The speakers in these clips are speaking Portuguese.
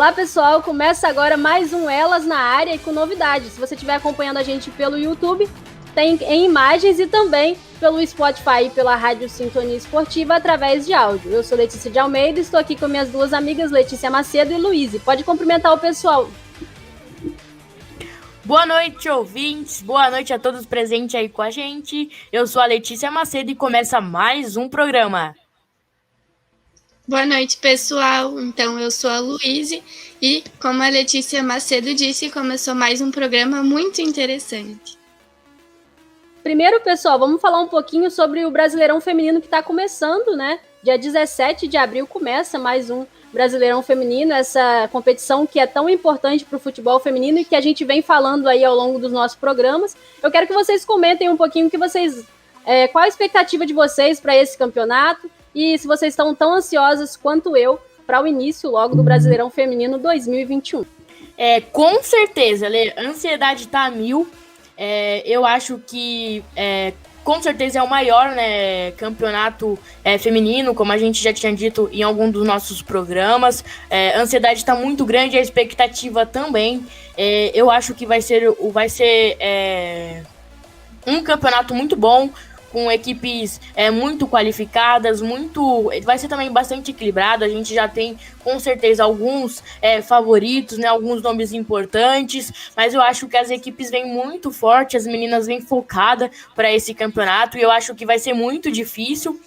Olá, pessoal! Começa agora mais um Elas na Área e com novidades. Se você estiver acompanhando a gente pelo YouTube, tem em imagens e também pelo Spotify e pela Rádio Sintonia Esportiva através de áudio. Eu sou Letícia de Almeida e estou aqui com minhas duas amigas Letícia Macedo e Luíse. Pode cumprimentar o pessoal. Boa noite, ouvintes. Boa noite a todos presentes aí com a gente. Eu sou a Letícia Macedo e começa mais um programa. Boa noite, pessoal. Então, eu sou a Luíse e, como a Letícia Macedo disse, começou mais um programa muito interessante. Primeiro, pessoal, vamos falar um pouquinho sobre o Brasileirão Feminino que está começando, né? Dia 17 de abril começa mais um Brasileirão Feminino, essa competição que é tão importante para o futebol feminino e que a gente vem falando aí ao longo dos nossos programas. Eu quero que vocês comentem um pouquinho qual a expectativa de vocês para esse campeonato e se vocês estão tão ansiosas quanto eu para o início logo do Brasileirão Feminino 2021. Com certeza, Lê, a ansiedade tá a mil. Eu acho que com certeza é o maior, né, campeonato feminino, como a gente já tinha dito em algum dos nossos programas. A ansiedade está muito grande, a expectativa também. Eu acho que vai ser um campeonato muito bom, com equipes muito qualificadas, vai ser também bastante equilibrado. A gente já tem, com certeza, alguns favoritos, né, alguns nomes importantes, mas eu acho que as equipes vêm muito fortes, as meninas vêm focadas para esse campeonato, e eu acho que vai ser muito difícil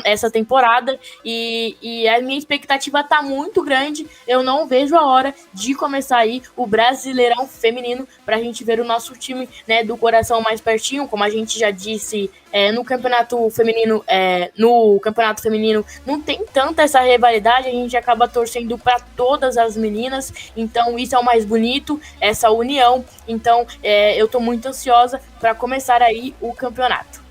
essa temporada, e a minha expectativa tá muito grande. Eu não vejo a hora de começar aí o Brasileirão Feminino pra gente ver o nosso time, né, do coração mais pertinho, como a gente já disse. No campeonato feminino não tem tanta essa rivalidade, a gente acaba torcendo para todas as meninas, então isso é o mais bonito, essa união. Então eu tô muito ansiosa para começar aí o campeonato.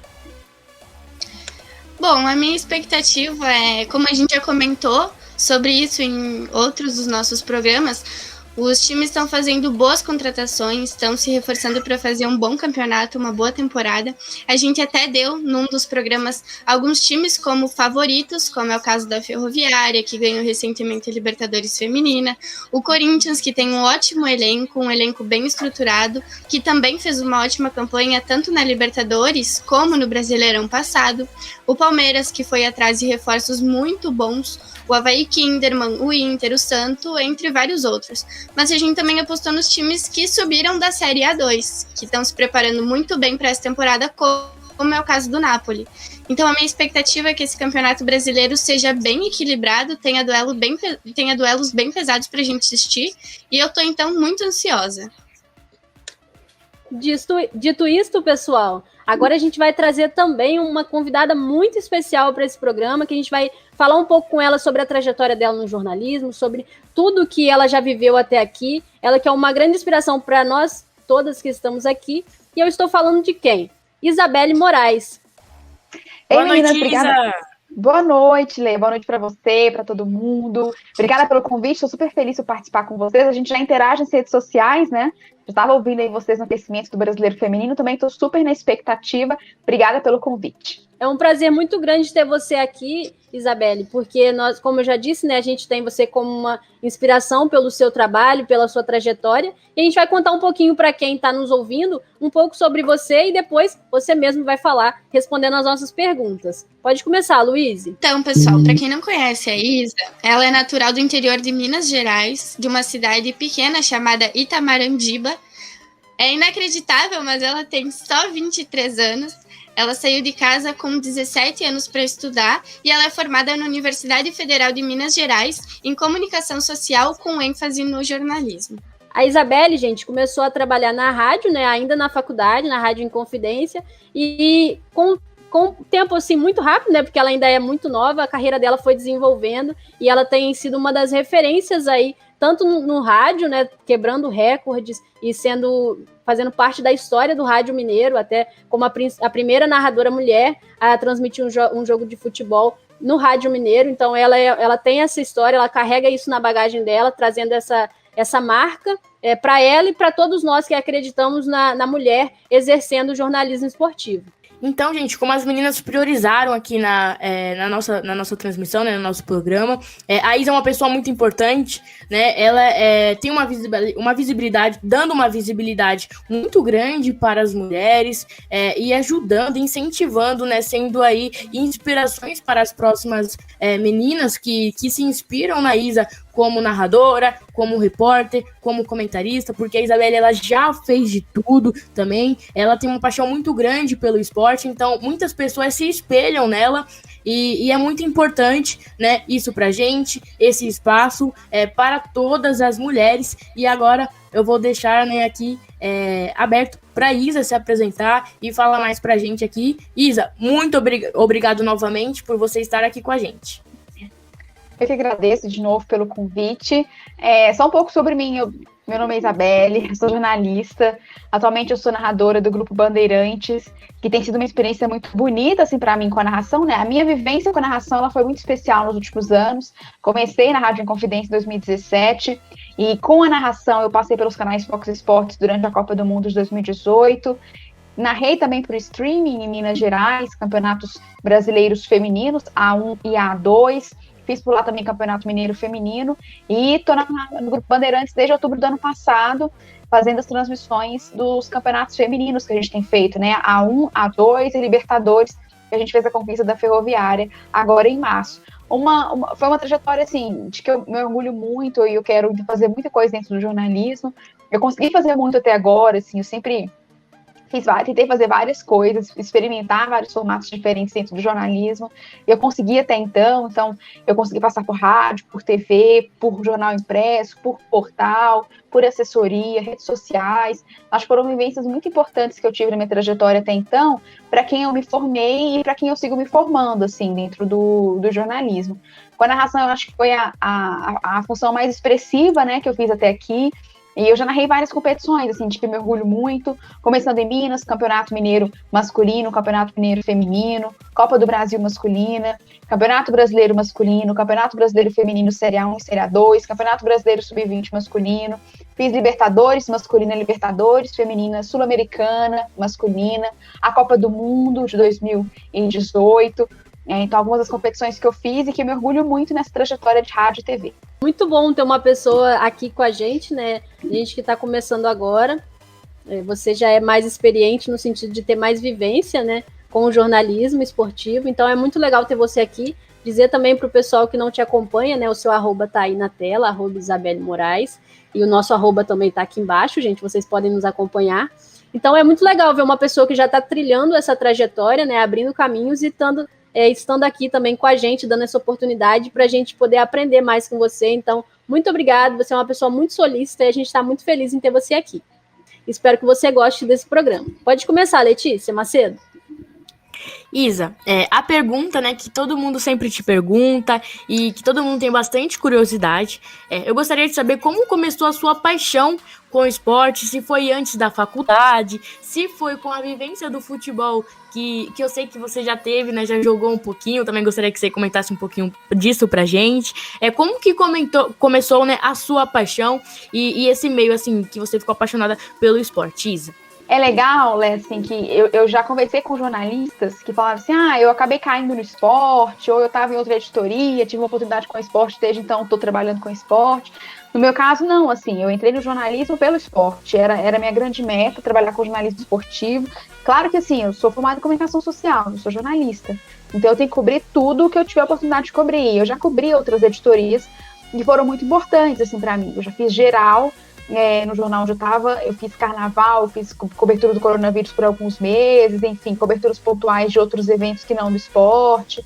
Bom, a minha expectativa como a gente já comentou sobre isso em outros dos nossos programas, os times estão fazendo boas contratações, estão se reforçando para fazer um bom campeonato, uma boa temporada. A gente até deu, num dos programas, alguns times como favoritos, como é o caso da Ferroviária, que ganhou recentemente a Libertadores Feminina, o Corinthians, que tem um ótimo elenco, um elenco bem estruturado, que também fez uma ótima campanha tanto na Libertadores como no Brasileirão passado, o Palmeiras, que foi atrás de reforços muito bons, o Avaí Kinderman, o Inter, o Santo, entre vários outros. Mas a gente também apostou nos times que subiram da Série A2, que estão se preparando muito bem para essa temporada, como é o caso do Napoli. Então a minha expectativa é que esse campeonato brasileiro seja bem equilibrado, tenha duelos bem pesados para a gente assistir, e eu estou então muito ansiosa. Dito isto, pessoal, agora a gente vai trazer também uma convidada muito especial para esse programa, que a gente vai falar um pouco com ela sobre a trajetória dela no jornalismo, sobre tudo que ela já viveu até aqui. Ela que é uma grande inspiração para nós todas que estamos aqui. E eu estou falando de quem? Isabelle Moraes. Ei, meninas, obrigada. Boa noite, Lê. Boa noite para você, para todo mundo. Obrigada pelo convite, estou super feliz por participar com vocês. A gente já interage nas redes sociais, né? Já estava ouvindo aí vocês no aquecimento do Brasileiro Feminino, também estou super na expectativa. Obrigada pelo convite. É um prazer muito grande ter você aqui, Isabelle, porque nós, como eu já disse, né, a gente tem você como uma inspiração pelo seu trabalho, pela sua trajetória, e a gente vai contar um pouquinho para quem está nos ouvindo, um pouco sobre você, e depois você mesmo vai falar, respondendo as nossas perguntas. Pode começar, Luíse. Então, pessoal, para quem não conhece a Isa, ela é natural do interior de Minas Gerais, de uma cidade pequena chamada Itamarandiba. É inacreditável, mas ela tem só 23 anos. Ela saiu de casa com 17 anos para estudar e ela é formada na Universidade Federal de Minas Gerais em comunicação social com ênfase no jornalismo. A Isabelle, gente, começou a trabalhar na rádio, né, ainda na faculdade, na Rádio Inconfidência, e com um tempo assim muito rápido, né, porque ela ainda é muito nova, a carreira dela foi desenvolvendo e ela tem sido uma das referências aí, tanto no rádio, né, quebrando recordes e fazendo parte da história do Rádio Mineiro, até como a primeira narradora mulher a transmitir um jogo de futebol no Rádio Mineiro. Então ela tem essa história, ela carrega isso na bagagem dela, trazendo essa marca para ela e para todos nós que acreditamos na mulher exercendo o jornalismo esportivo. Então, gente, como as meninas priorizaram aqui na nossa transmissão, né, no nosso programa, a Isa é uma pessoa muito importante, né? Ela tem uma visibilidade, dando uma visibilidade muito grande para as mulheres e ajudando, incentivando, né, sendo aí inspirações para as próximas meninas que se inspiram na Isa como narradora, como repórter, como comentarista, porque a Isabelle, ela já fez de tudo também, ela tem uma paixão muito grande pelo esporte, então muitas pessoas se espelham nela, e é muito importante, né, isso pra gente, esse espaço para todas as mulheres. E agora eu vou deixar, né, aqui aberto para Isa se apresentar e falar mais pra gente aqui. Isa, muito obrigado novamente por você estar aqui com a gente. Eu que agradeço de novo pelo convite. Só um pouco sobre mim. Meu nome é Isabelle, sou jornalista. Atualmente eu sou narradora do Grupo Bandeirantes, que tem sido uma experiência muito bonita assim, para mim com a narração, né? A minha vivência com a narração ela foi muito especial nos últimos anos. Comecei na Rádio Inconfidência em 2017 e com a narração eu passei pelos canais Fox Sports durante a Copa do Mundo de 2018. Narrei também por streaming em Minas Gerais, campeonatos brasileiros femininos, A1 e A2. Fiz por lá também Campeonato Mineiro Feminino e estou no Grupo Bandeirantes desde outubro do ano passado, fazendo as transmissões dos campeonatos femininos que a gente tem feito, né? A1, A2 e Libertadores, que a gente fez a conquista da Ferroviária agora em março. Foi uma trajetória, assim, de que eu me orgulho muito e eu quero fazer muita coisa dentro do jornalismo. Eu consegui fazer muito até agora, assim, eu sempre tentei fazer várias coisas, experimentar vários formatos diferentes dentro do jornalismo. Eu consegui até então eu consegui passar por rádio, por TV, por jornal impresso, por portal, por assessoria, redes sociais. Acho que foram vivências muito importantes que eu tive na minha trajetória até então, para quem eu me formei e para quem eu sigo me formando, assim, dentro do jornalismo. Com a narração, eu acho que foi a função mais expressiva, né, que eu fiz até aqui. E eu já narrei várias competições, assim, de que eu me orgulho muito, começando em Minas, Campeonato Mineiro Masculino, Campeonato Mineiro Feminino, Copa do Brasil Masculina, Campeonato Brasileiro Masculino, Campeonato Brasileiro Feminino Série A1 e Série A2, Campeonato Brasileiro Sub-20 Masculino, fiz Libertadores Masculina, Libertadores Feminina, Sul-Americana Masculina, a Copa do Mundo de 2018, então algumas das competições que eu fiz e que eu me orgulho muito nessa trajetória de rádio e TV. Muito bom ter uma pessoa aqui com a gente, né? Gente que está começando agora. Você já é mais experiente no sentido de ter mais vivência, né? Com o jornalismo esportivo. Então é muito legal ter você aqui. Dizer também para o pessoal que não te acompanha, né? O seu arroba tá aí na tela, @Isabelle Moraes. E o nosso arroba também tá aqui embaixo, gente. Vocês podem nos acompanhar. Então é muito legal ver uma pessoa que já está trilhando essa trajetória, né? Abrindo caminhos e estando aqui também com a gente, dando essa oportunidade para a gente poder aprender mais com você. Então, muito obrigado, você é uma pessoa muito solícita e a gente está muito feliz em ter você aqui. Espero que você goste desse programa. Pode começar, Letícia Macedo. Isa, a pergunta, né, que todo mundo sempre te pergunta e que todo mundo tem bastante curiosidade, eu gostaria de saber como começou a sua paixão com o esporte, se foi antes da faculdade, se foi com a vivência do futebol, que eu sei que você já teve, né, já jogou um pouquinho, também gostaria que você comentasse um pouquinho disso pra gente. Como que começou, né, a sua paixão e esse meio, assim, que você ficou apaixonada pelo esporte, Isa? É legal, Lé, assim, que eu já conversei com jornalistas que falavam assim, eu acabei caindo no esporte, ou eu estava em outra editoria, tive uma oportunidade com o esporte, desde então estou trabalhando com esporte. No meu caso, não, assim, eu entrei no jornalismo pelo esporte, era a minha grande meta, trabalhar com jornalismo esportivo. Claro que, assim, eu sou formada em comunicação social, eu sou jornalista, então eu tenho que cobrir tudo que eu tiver a oportunidade de cobrir. Eu já cobri outras editorias que foram muito importantes, assim, para mim. Eu já fiz geral, no jornal onde eu estava, eu fiz carnaval, eu fiz cobertura do coronavírus por alguns meses, enfim, coberturas pontuais de outros eventos que não do esporte,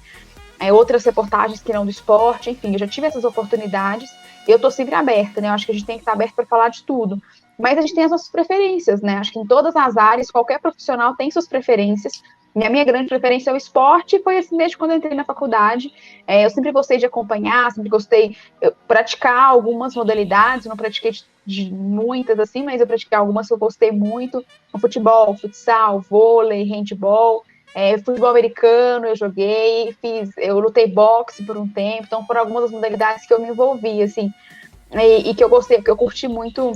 outras reportagens que não do esporte, enfim, eu já tive essas oportunidades e eu estou sempre aberta, né? Eu acho que a gente tem que estar aberto para falar de tudo, mas a gente tem as nossas preferências, né? Acho que em todas as áreas, qualquer profissional tem suas preferências. E a minha grande preferência é o esporte, e foi assim desde quando eu entrei na faculdade. Eu sempre gostei de acompanhar, sempre gostei de praticar algumas modalidades, não pratiquei de muitas assim, mas eu pratiquei algumas que eu gostei muito, o futebol, futsal, vôlei, handball, futebol americano eu joguei, eu lutei boxe por um tempo, então foram algumas das modalidades que eu me envolvi, assim, e que eu gostei, que eu curti muito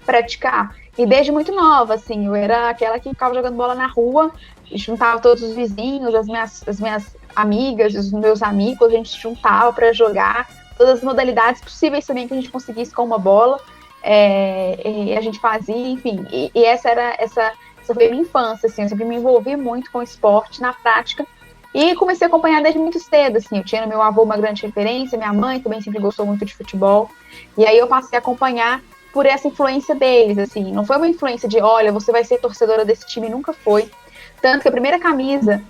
praticar. E desde muito nova, assim, eu era aquela que ficava jogando bola na rua, juntava todos os vizinhos, as minhas amigas, os meus amigos, a gente se juntava para jogar todas as modalidades possíveis também que a gente conseguisse com uma bola, e a gente fazia, enfim, e essa foi a minha infância, assim, eu sempre me envolvi muito com esporte na prática, e comecei a acompanhar desde muito cedo, assim, eu tinha no meu avô uma grande referência, minha mãe também sempre gostou muito de futebol, e aí eu passei a acompanhar por essa influência deles, assim, não foi uma influência de, olha, você vai ser torcedora desse time, nunca foi, tanto que a primeira camisa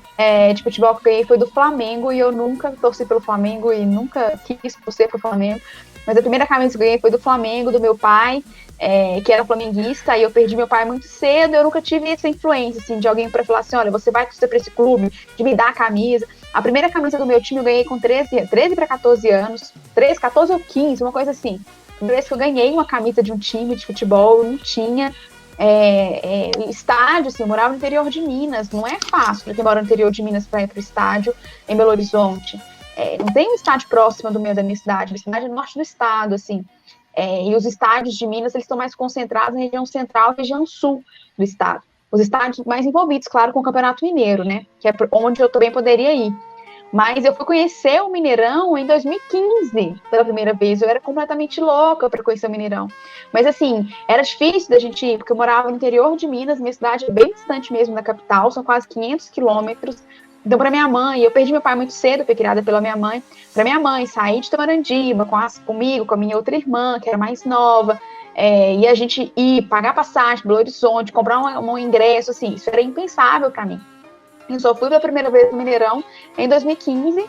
de futebol que eu ganhei foi do Flamengo, e eu nunca torci pelo Flamengo, e nunca quis torcer pro Flamengo, mas a primeira camisa que eu ganhei foi do Flamengo, do meu pai, que era flamenguista, e eu perdi meu pai muito cedo, eu nunca tive essa influência, assim, de alguém para falar assim, olha, você vai torcer para esse clube, de me dar a camisa. A primeira camisa do meu time eu ganhei com 13 para 14 anos, 13, 14 ou 15, uma coisa assim. A primeira vez que eu ganhei uma camisa de um time de futebol, eu não tinha estádio, assim, eu morava no interior de Minas, não é fácil para quem mora no interior de Minas para ir para o estádio em Belo Horizonte. Não tem um estádio próximo da minha cidade, a cidade é no norte do estado, assim. E os estádios de Minas, eles estão mais concentrados na região central e região sul do estado. Os estádios mais envolvidos, claro, com o Campeonato Mineiro, né? Que é onde eu também poderia ir. Mas eu fui conhecer o Mineirão em 2015, pela primeira vez. Eu era completamente louca para conhecer o Mineirão. Mas, assim, era difícil da gente ir, porque eu morava no interior de Minas, minha cidade é bem distante mesmo da capital, são quase 500 quilômetros. Então, para minha mãe, eu perdi meu pai muito cedo, fui criada pela minha mãe. Para minha mãe sair de Tamarandiba comigo, com a minha outra irmã, que era mais nova, e a gente ir, pagar passagem, Belo Horizonte, comprar um ingresso, assim, isso era impensável para mim. Eu só fui pela primeira vez no Mineirão em 2015,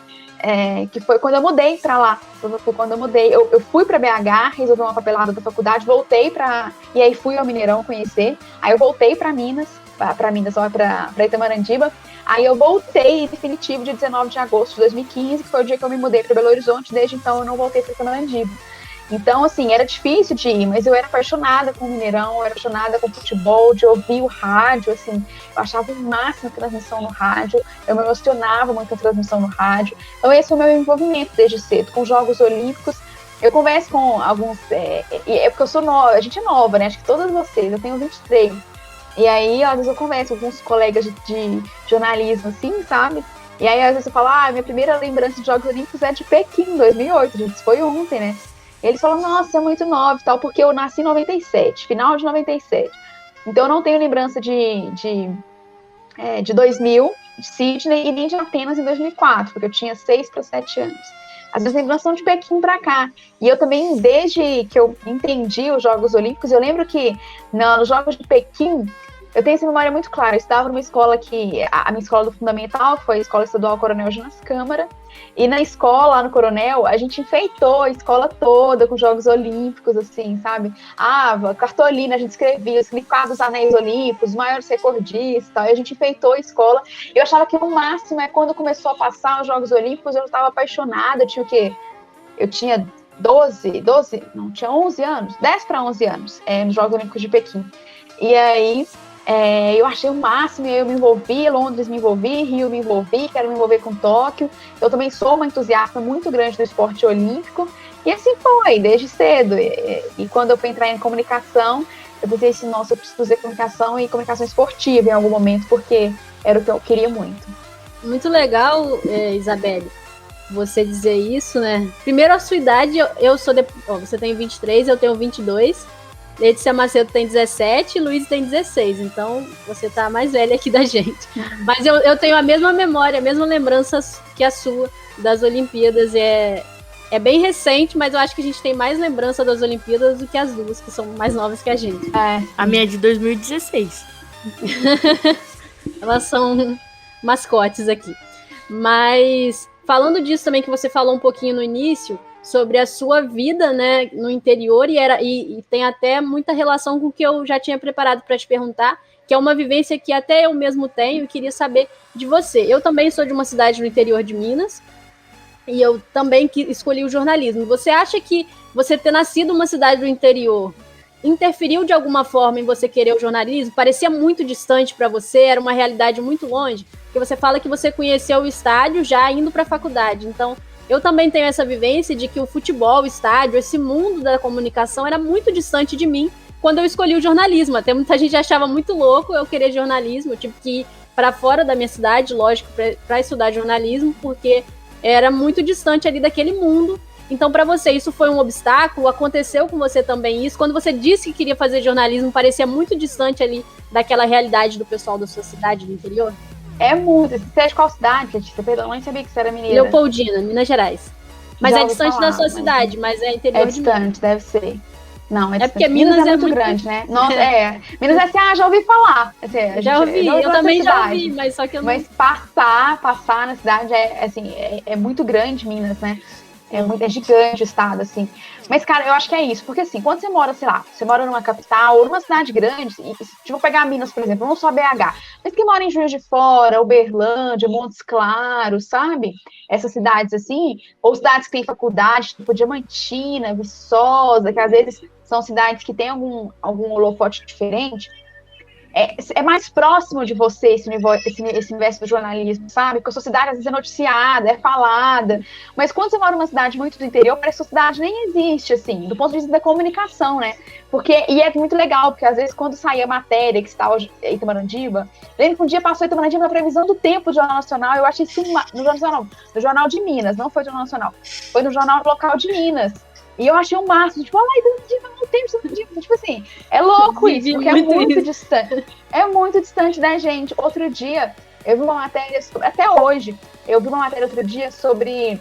que foi quando eu mudei para lá. Foi quando eu mudei. Eu fui para BH, resolvi uma papelada da faculdade, voltei e aí fui ao Mineirão conhecer. Aí eu voltei para Minas, para Itamarandiba. Aí eu voltei em definitivo dia 19 de agosto de 2015, que foi o dia que eu me mudei para Belo Horizonte. Desde então eu não voltei para Itamarandiba. Então, assim, era difícil de ir, mas eu era apaixonada com o Mineirão, eu era apaixonada com o futebol, de ouvir o rádio, assim, eu achava o máximo a transmissão no rádio, eu me emocionava muito com a transmissão no rádio. Então, esse foi o meu envolvimento desde cedo, com os Jogos Olímpicos. Eu converso com alguns, porque eu sou nova, a gente é nova, né, acho que todas vocês, eu tenho 23. E aí, às vezes eu converso com alguns colegas de jornalismo, assim, sabe? E aí, às vezes eu falo, minha primeira lembrança de Jogos Olímpicos é de Pequim, 2008, gente, isso foi ontem, né? Eles falam, nossa, é muito nova e tal, porque eu nasci em 97, final de 97. Então eu não tenho lembrança de 2000, de Sydney, e nem de Atenas em 2004, porque eu tinha 6 para 7 anos. As minhas lembranças são de Pequim para cá. E eu também, desde que eu entendi os Jogos Olímpicos, eu lembro que nos Jogos de Pequim, eu tenho essa memória muito clara. Eu estava numa escola a minha escola do Fundamental foi a Escola Estadual Coronel Jonas Câmara, e na escola, lá no Coronel, a gente enfeitou a escola toda com Jogos Olímpicos, assim, sabe? Cartolina, a gente escrevia, os significados dos anéis olímpicos, os maiores recordistas, e a gente enfeitou a escola. Eu achava que o máximo quando começou a passar os Jogos Olímpicos, eu estava apaixonada, eu tinha o quê? Eu tinha tinha 11 anos, 10 para 11 anos, nos Jogos Olímpicos de Pequim. E aí, eu achei o máximo, eu me envolvi, Londres me envolvi, Rio me envolvi, quero me envolver com Tóquio. Eu também sou uma entusiasta muito grande do esporte olímpico, e assim foi, desde cedo. E quando eu fui entrar em comunicação, eu pensei assim, nossa, eu preciso fazer comunicação e comunicação esportiva em algum momento, porque era o que eu queria muito. Muito legal, Isabelle, você dizer isso, né? Primeiro, a sua idade, você tem 23, eu tenho 22, Letícia Macedo tem 17 e Luiz tem 16, então você tá mais velha aqui da gente. Mas eu tenho a mesma memória, a mesma lembrança que a sua das Olimpíadas. É bem recente, mas eu acho que a gente tem mais lembrança das Olimpíadas do que as duas, que são mais novas que a gente. A minha é de 2016. Elas são mascotes aqui. Mas falando disso também, que você falou um pouquinho no início, sobre a sua vida, né, no interior, e tem até muita relação com o que eu já tinha preparado para te perguntar, que é uma vivência que até eu mesmo tenho e queria saber de você. Eu também sou de uma cidade no interior de Minas, e eu também escolhi o jornalismo. Você acha que você ter nascido numa cidade do interior interferiu de alguma forma em você querer o jornalismo? Parecia muito distante para você, era uma realidade muito longe, porque você fala que você conheceu o estádio já indo para a faculdade, então eu também tenho essa vivência de que o futebol, o estádio, esse mundo da comunicação era muito distante de mim quando eu escolhi o jornalismo. Até muita gente achava muito louco eu querer jornalismo, eu tive que para fora da minha cidade, lógico, para estudar jornalismo, porque era muito distante ali daquele mundo. Então, para você, isso foi um obstáculo? Aconteceu com você também isso? Quando você disse que queria fazer jornalismo, parecia muito distante ali daquela realidade do pessoal da sua cidade, do interior? É muito. Você é de qual cidade, Letícia? Perdão, eu nem sabia que você era mineira. Leopoldina, Minas Gerais. Mas Já é ouvi distante falar, da sua cidade, mas é interior de Minas. É distante, deve ser. Não, é porque distante. Minas é muito grande, né? Nossa, Minas é assim, já ouvi falar. Assim, já ouvi, eu também já ouvi, mas só que eu não... Mas passar na cidade é muito grande, Minas, né? É gigante o estado, assim. Mas, cara, eu acho que é isso. Porque, assim, quando você mora, sei lá, você mora numa capital ou numa cidade grande, tipo, pegar Minas, por exemplo, não só BH, mas que mora em Juiz de Fora, Uberlândia, Montes Claros, sabe? Essas cidades, assim, ou cidades que têm faculdade, tipo Diamantina, Viçosa, que às vezes são cidades que têm algum holofote diferente, é mais próximo de você esse universo do jornalismo, sabe? Porque a sua cidade às vezes é noticiada, é falada, mas quando você mora numa cidade muito do interior, parece que a sua cidade nem existe, assim, do ponto de vista da comunicação, né? E é muito legal, porque às vezes quando saía a matéria que estava em Itamandiba, lembro que um dia passou Itamandiba na previsão do tempo do Jornal Nacional, eu achei isso no Jornal de Minas, não foi no Jornal Nacional, foi no Jornal Local de Minas. E eu achei o máximo, tipo, olha lá, Itamandiba, tipo assim, é louco isso, porque é muito distante. É muito distante da gente. Outro dia, eu vi uma matéria, até hoje, eu vi uma matéria outro dia sobre...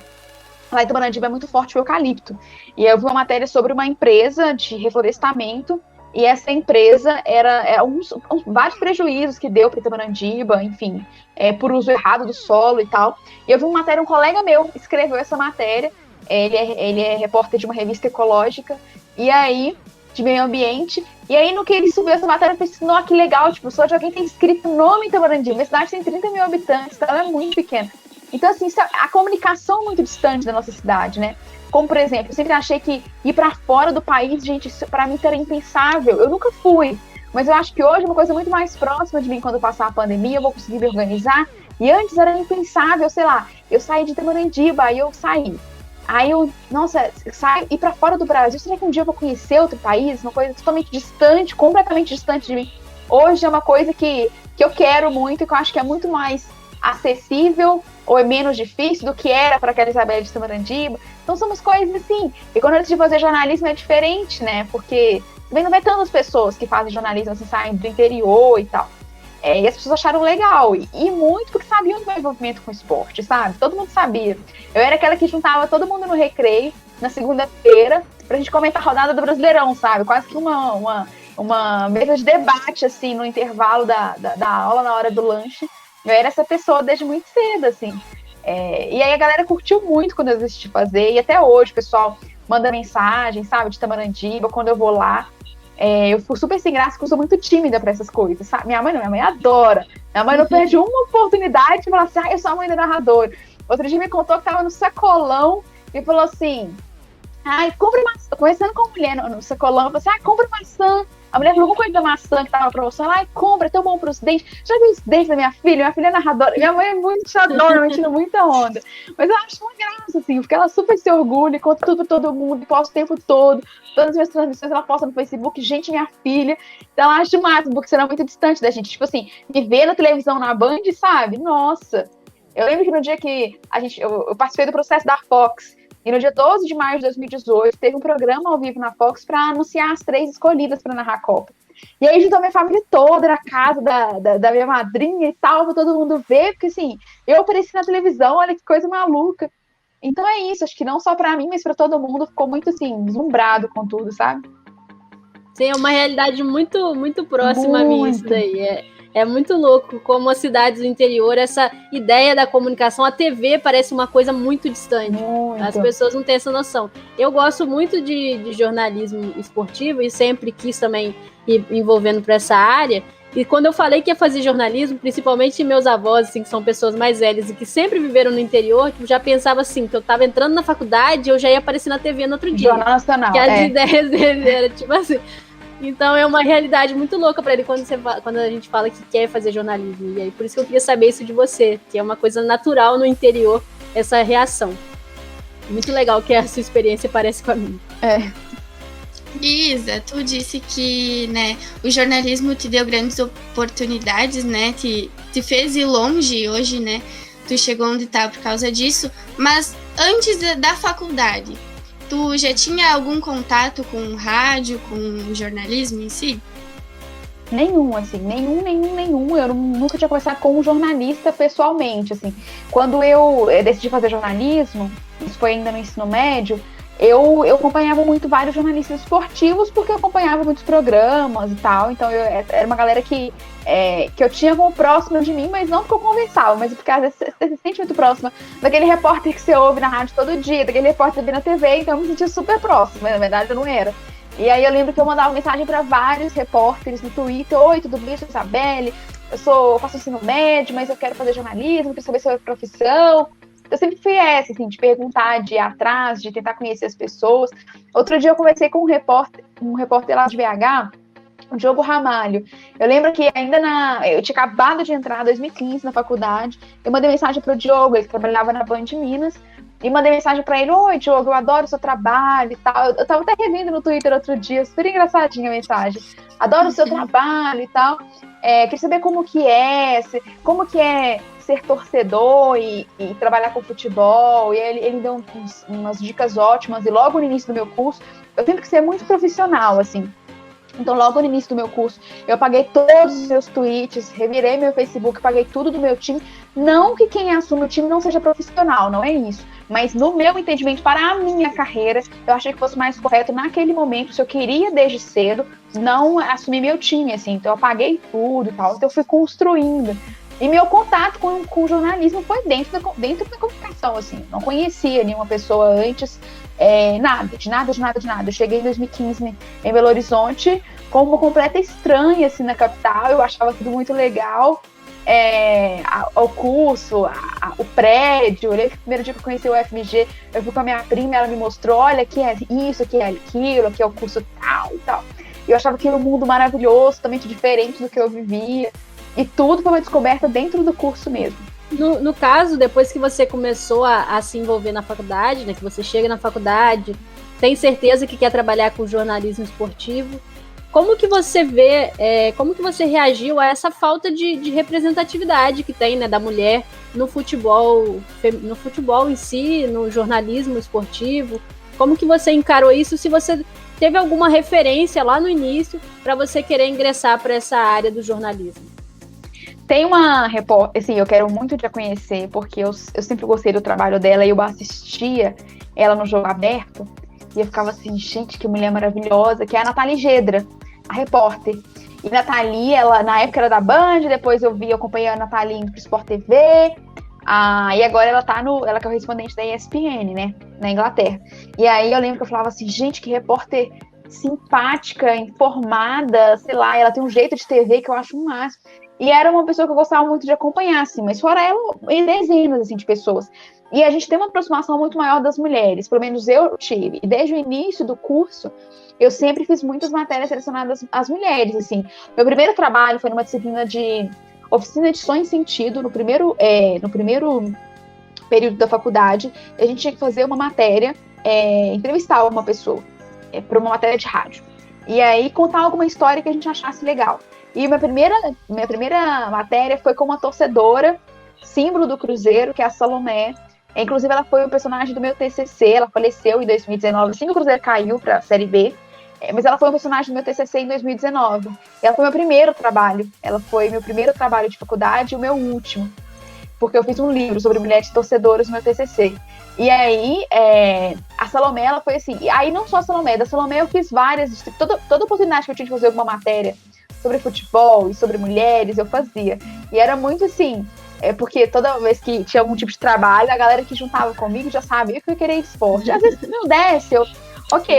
Lá em Itamandiba é muito forte o eucalipto. E eu vi uma matéria sobre uma empresa de reflorestamento, e essa empresa era vários prejuízos que deu para Itamandiba, enfim, por uso errado do solo e tal. E eu vi uma matéria, um colega meu escreveu essa matéria. Ele é repórter de uma revista ecológica, e aí, de meio ambiente, e aí no que ele subiu essa matéria, eu pensei, nossa, que legal, tipo, só de alguém tem escrito nome em Itamandiba, minha cidade tem 30 mil habitantes, então ela é muito pequena. Então, assim, a comunicação é muito distante da nossa cidade, né? Como, por exemplo, eu sempre achei que ir para fora do país, gente, isso pra mim era impensável, eu nunca fui, mas eu acho que hoje é uma coisa muito mais próxima de mim, quando passar a pandemia, eu vou conseguir me organizar, e antes era impensável, sei lá, eu saí de Itamandiba, aí eu saí. Aí eu, nossa, ir pra fora do Brasil, será que um dia eu vou conhecer outro país? Uma coisa totalmente distante, completamente distante de mim. Hoje é uma coisa que eu quero muito e que eu acho que é muito mais acessível ou é menos difícil do que era para aquela Isabela de Itamandiba. Então somos coisas assim. E quando eu decidi fazer jornalismo é diferente, né? Porque também não vai tantas pessoas que fazem jornalismo assim, saem do interior e tal. E as pessoas acharam legal, e muito porque sabiam do meu envolvimento com o esporte, sabe? Todo mundo sabia. Eu era aquela que juntava todo mundo no recreio, na segunda-feira, pra gente comentar a rodada do Brasileirão, sabe? Quase que uma mesa de debate, assim, no intervalo da aula, na hora do lanche. Eu era essa pessoa desde muito cedo, assim. E aí a galera curtiu muito quando eu decidi fazer, e até hoje o pessoal manda mensagem, sabe, de Itamandiba, quando eu vou lá. Eu fico super sem graça, porque eu sou muito tímida pra essas coisas, sabe? Minha mãe adora. Minha mãe não perde uma oportunidade de falar assim, eu sou a mãe da narradora. Outro dia me contou que tava no sacolão e falou assim, compra maçã. Conversando com a mulher no sacolão, eu falei assim, compra maçã. A mulher falou alguma coisa da maçã que tava na promoção, compra, é tão bom pros dentes. Já viu os dentes da minha filha? Minha filha é narradora. Minha mãe é muito adora, tira muita onda. Mas eu acho uma graça, assim, porque ela super se orgulha, conta tudo pra todo mundo, posta o tempo todo. Todas as minhas transmissões ela posta no Facebook, gente, minha filha. Então ela acha o máximo, porque será muito distante da gente. Tipo assim, me ver na televisão, na Band, sabe? Nossa. Eu lembro que no dia que eu participei do processo da Fox, e no dia 12 de maio de 2018, teve um programa ao vivo na Fox para anunciar as 3 escolhidas para narrar a Copa. E aí juntou a minha família toda na casa da minha madrinha e tal, para todo mundo ver, porque assim, eu apareci na televisão, olha que coisa maluca. Então é isso, acho que não só para mim, mas para todo mundo, ficou muito assim, deslumbrado com tudo, sabe? Sim, é uma realidade muito, muito próxima a mim isso daí. É muito louco como as cidades do interior, essa ideia da comunicação, a TV parece uma coisa muito distante. Muito. As pessoas não têm essa noção. Eu gosto muito de jornalismo esportivo e sempre quis também ir envolvendo para essa área. E quando eu falei que ia fazer jornalismo, principalmente meus avós, assim, que são pessoas mais velhas e que sempre viveram no interior, tipo, já pensava assim, que eu estava entrando na faculdade e eu já ia aparecer na TV no outro dia. Jornal Nacional. Que as ideias dele eram tipo assim... Então é uma realidade muito louca para ele quando a gente fala que quer fazer jornalismo. E aí por isso que eu queria saber isso de você, que é uma coisa natural no interior, essa reação. Muito legal que a sua experiência parece com a minha. Isa, tu disse que, né, o jornalismo te deu grandes oportunidades, né, te te fez ir longe hoje, né? Tu chegou onde tá por causa disso, mas antes da faculdade, tu já tinha algum contato com rádio, com jornalismo em si? Nenhum, assim, nenhum. Eu nunca tinha conversado com um jornalista pessoalmente, assim. Quando eu decidi fazer jornalismo, isso foi ainda no ensino médio, eu acompanhava muito vários jornalistas esportivos, porque eu acompanhava muitos programas e tal, então era uma galera que eu tinha como próxima de mim, mas não porque eu conversava, mas porque às vezes você se sente muito próxima daquele repórter que você ouve na rádio todo dia, daquele repórter que você vê na TV, então eu me sentia super próxima, mas na verdade eu não era. E aí eu lembro que eu mandava mensagem para vários repórteres no Twitter: oi, tudo bem, eu sou Isabelle, eu faço ensino médio, mas eu quero fazer jornalismo, quero saber sobre a profissão. Eu sempre fui essa, assim, de perguntar, de ir atrás, de tentar conhecer as pessoas. Outro dia eu conversei com um repórter lá de BH, o Diogo Ramalho. Eu lembro que eu tinha acabado de entrar em 2015 na faculdade, eu mandei mensagem pro Diogo, ele trabalhava na Band de Minas, e mandei mensagem pra ele: oi, Diogo, eu adoro o seu trabalho e tal. Eu tava até revendo no Twitter outro dia, super engraçadinha a mensagem. Adoro o seu trabalho e tal. Queria saber como que é ser torcedor e trabalhar com futebol. E ele deu umas dicas ótimas. E logo no início do meu curso, eu sempre quis ser muito profissional, assim. Então, logo no início do meu curso, eu apaguei todos os meus tweets, revirei meu Facebook, apaguei tudo do meu time. Não que quem assume o time não seja profissional, não é isso. Mas no meu entendimento, para a minha carreira, eu achei que fosse mais correto naquele momento, se eu queria desde cedo, não assumir meu time, assim. Então, eu apaguei tudo e tal. Então, eu fui construindo. E meu contato com o jornalismo foi dentro da comunicação, assim. Não conhecia nenhuma pessoa antes, de nada. Eu cheguei em 2015 em Belo Horizonte como uma completa estranha, assim, na capital. Eu achava tudo muito legal. O curso, o prédio. Eu lembro que o primeiro dia que eu conheci o UFMG, eu fui com a minha prima, ela me mostrou: olha, aqui é isso, aqui é aquilo, aqui é o curso tal e tal. E eu achava aquilo um mundo maravilhoso, totalmente diferente do que eu vivia. E tudo foi uma descoberta dentro do curso mesmo. No caso, depois que você começou a se envolver na faculdade, né, que você chega na faculdade, tem certeza que quer trabalhar com jornalismo esportivo, como que você vê, como que você reagiu a essa falta de representatividade que tem, né, da mulher no futebol em si, no jornalismo esportivo? Como que você encarou isso, se você teve alguma referência lá no início para você querer ingressar para essa área do jornalismo? Tem uma repórter, assim, eu quero muito te conhecer, porque eu sempre gostei do trabalho dela e eu assistia ela no Jogo Aberto, e eu ficava assim: gente, que mulher maravilhosa, que é a Nathalie Gedra, a repórter. E Nathalie, ela na época era da Band, depois eu acompanhei a Nathalie pro Sport TV, e agora ela é correspondente da ESPN, né, na Inglaterra. E aí eu lembro que eu falava assim: gente, que repórter simpática, informada, sei lá, ela tem um jeito de TV que eu acho um máximo. E era uma pessoa que eu gostava muito de acompanhar, assim, mas fora ela, dezenas, assim, de pessoas. E a gente tem uma aproximação muito maior das mulheres, pelo menos eu tive. E desde o início do curso, eu sempre fiz muitas matérias relacionadas às mulheres, assim. Meu primeiro trabalho foi numa disciplina de oficina de som e sentido, no primeiro período da faculdade. A gente tinha que fazer uma matéria, entrevistar uma pessoa, para uma matéria de rádio. E aí contar alguma história que a gente achasse legal. E minha primeira matéria foi com uma torcedora, símbolo do Cruzeiro, que é a Salomé. Inclusive, ela foi um personagem do meu TCC, ela faleceu em 2019, assim que o Cruzeiro caiu para a Série B. Mas ela foi um personagem do meu TCC em 2019. Ela foi meu primeiro trabalho. Ela foi meu primeiro trabalho de faculdade e o meu último. Porque eu fiz um livro sobre mulheres torcedoras no meu TCC. E aí, a Salomé, ela foi assim... E aí, não só a Salomé. Da Salomé, eu fiz várias... Toda oportunidade que eu tinha de fazer alguma matéria sobre futebol e sobre mulheres, eu fazia. E era muito assim... porque toda vez que tinha algum tipo de trabalho, a galera que juntava comigo já sabia que eu queria esporte. Às vezes, não desse, eu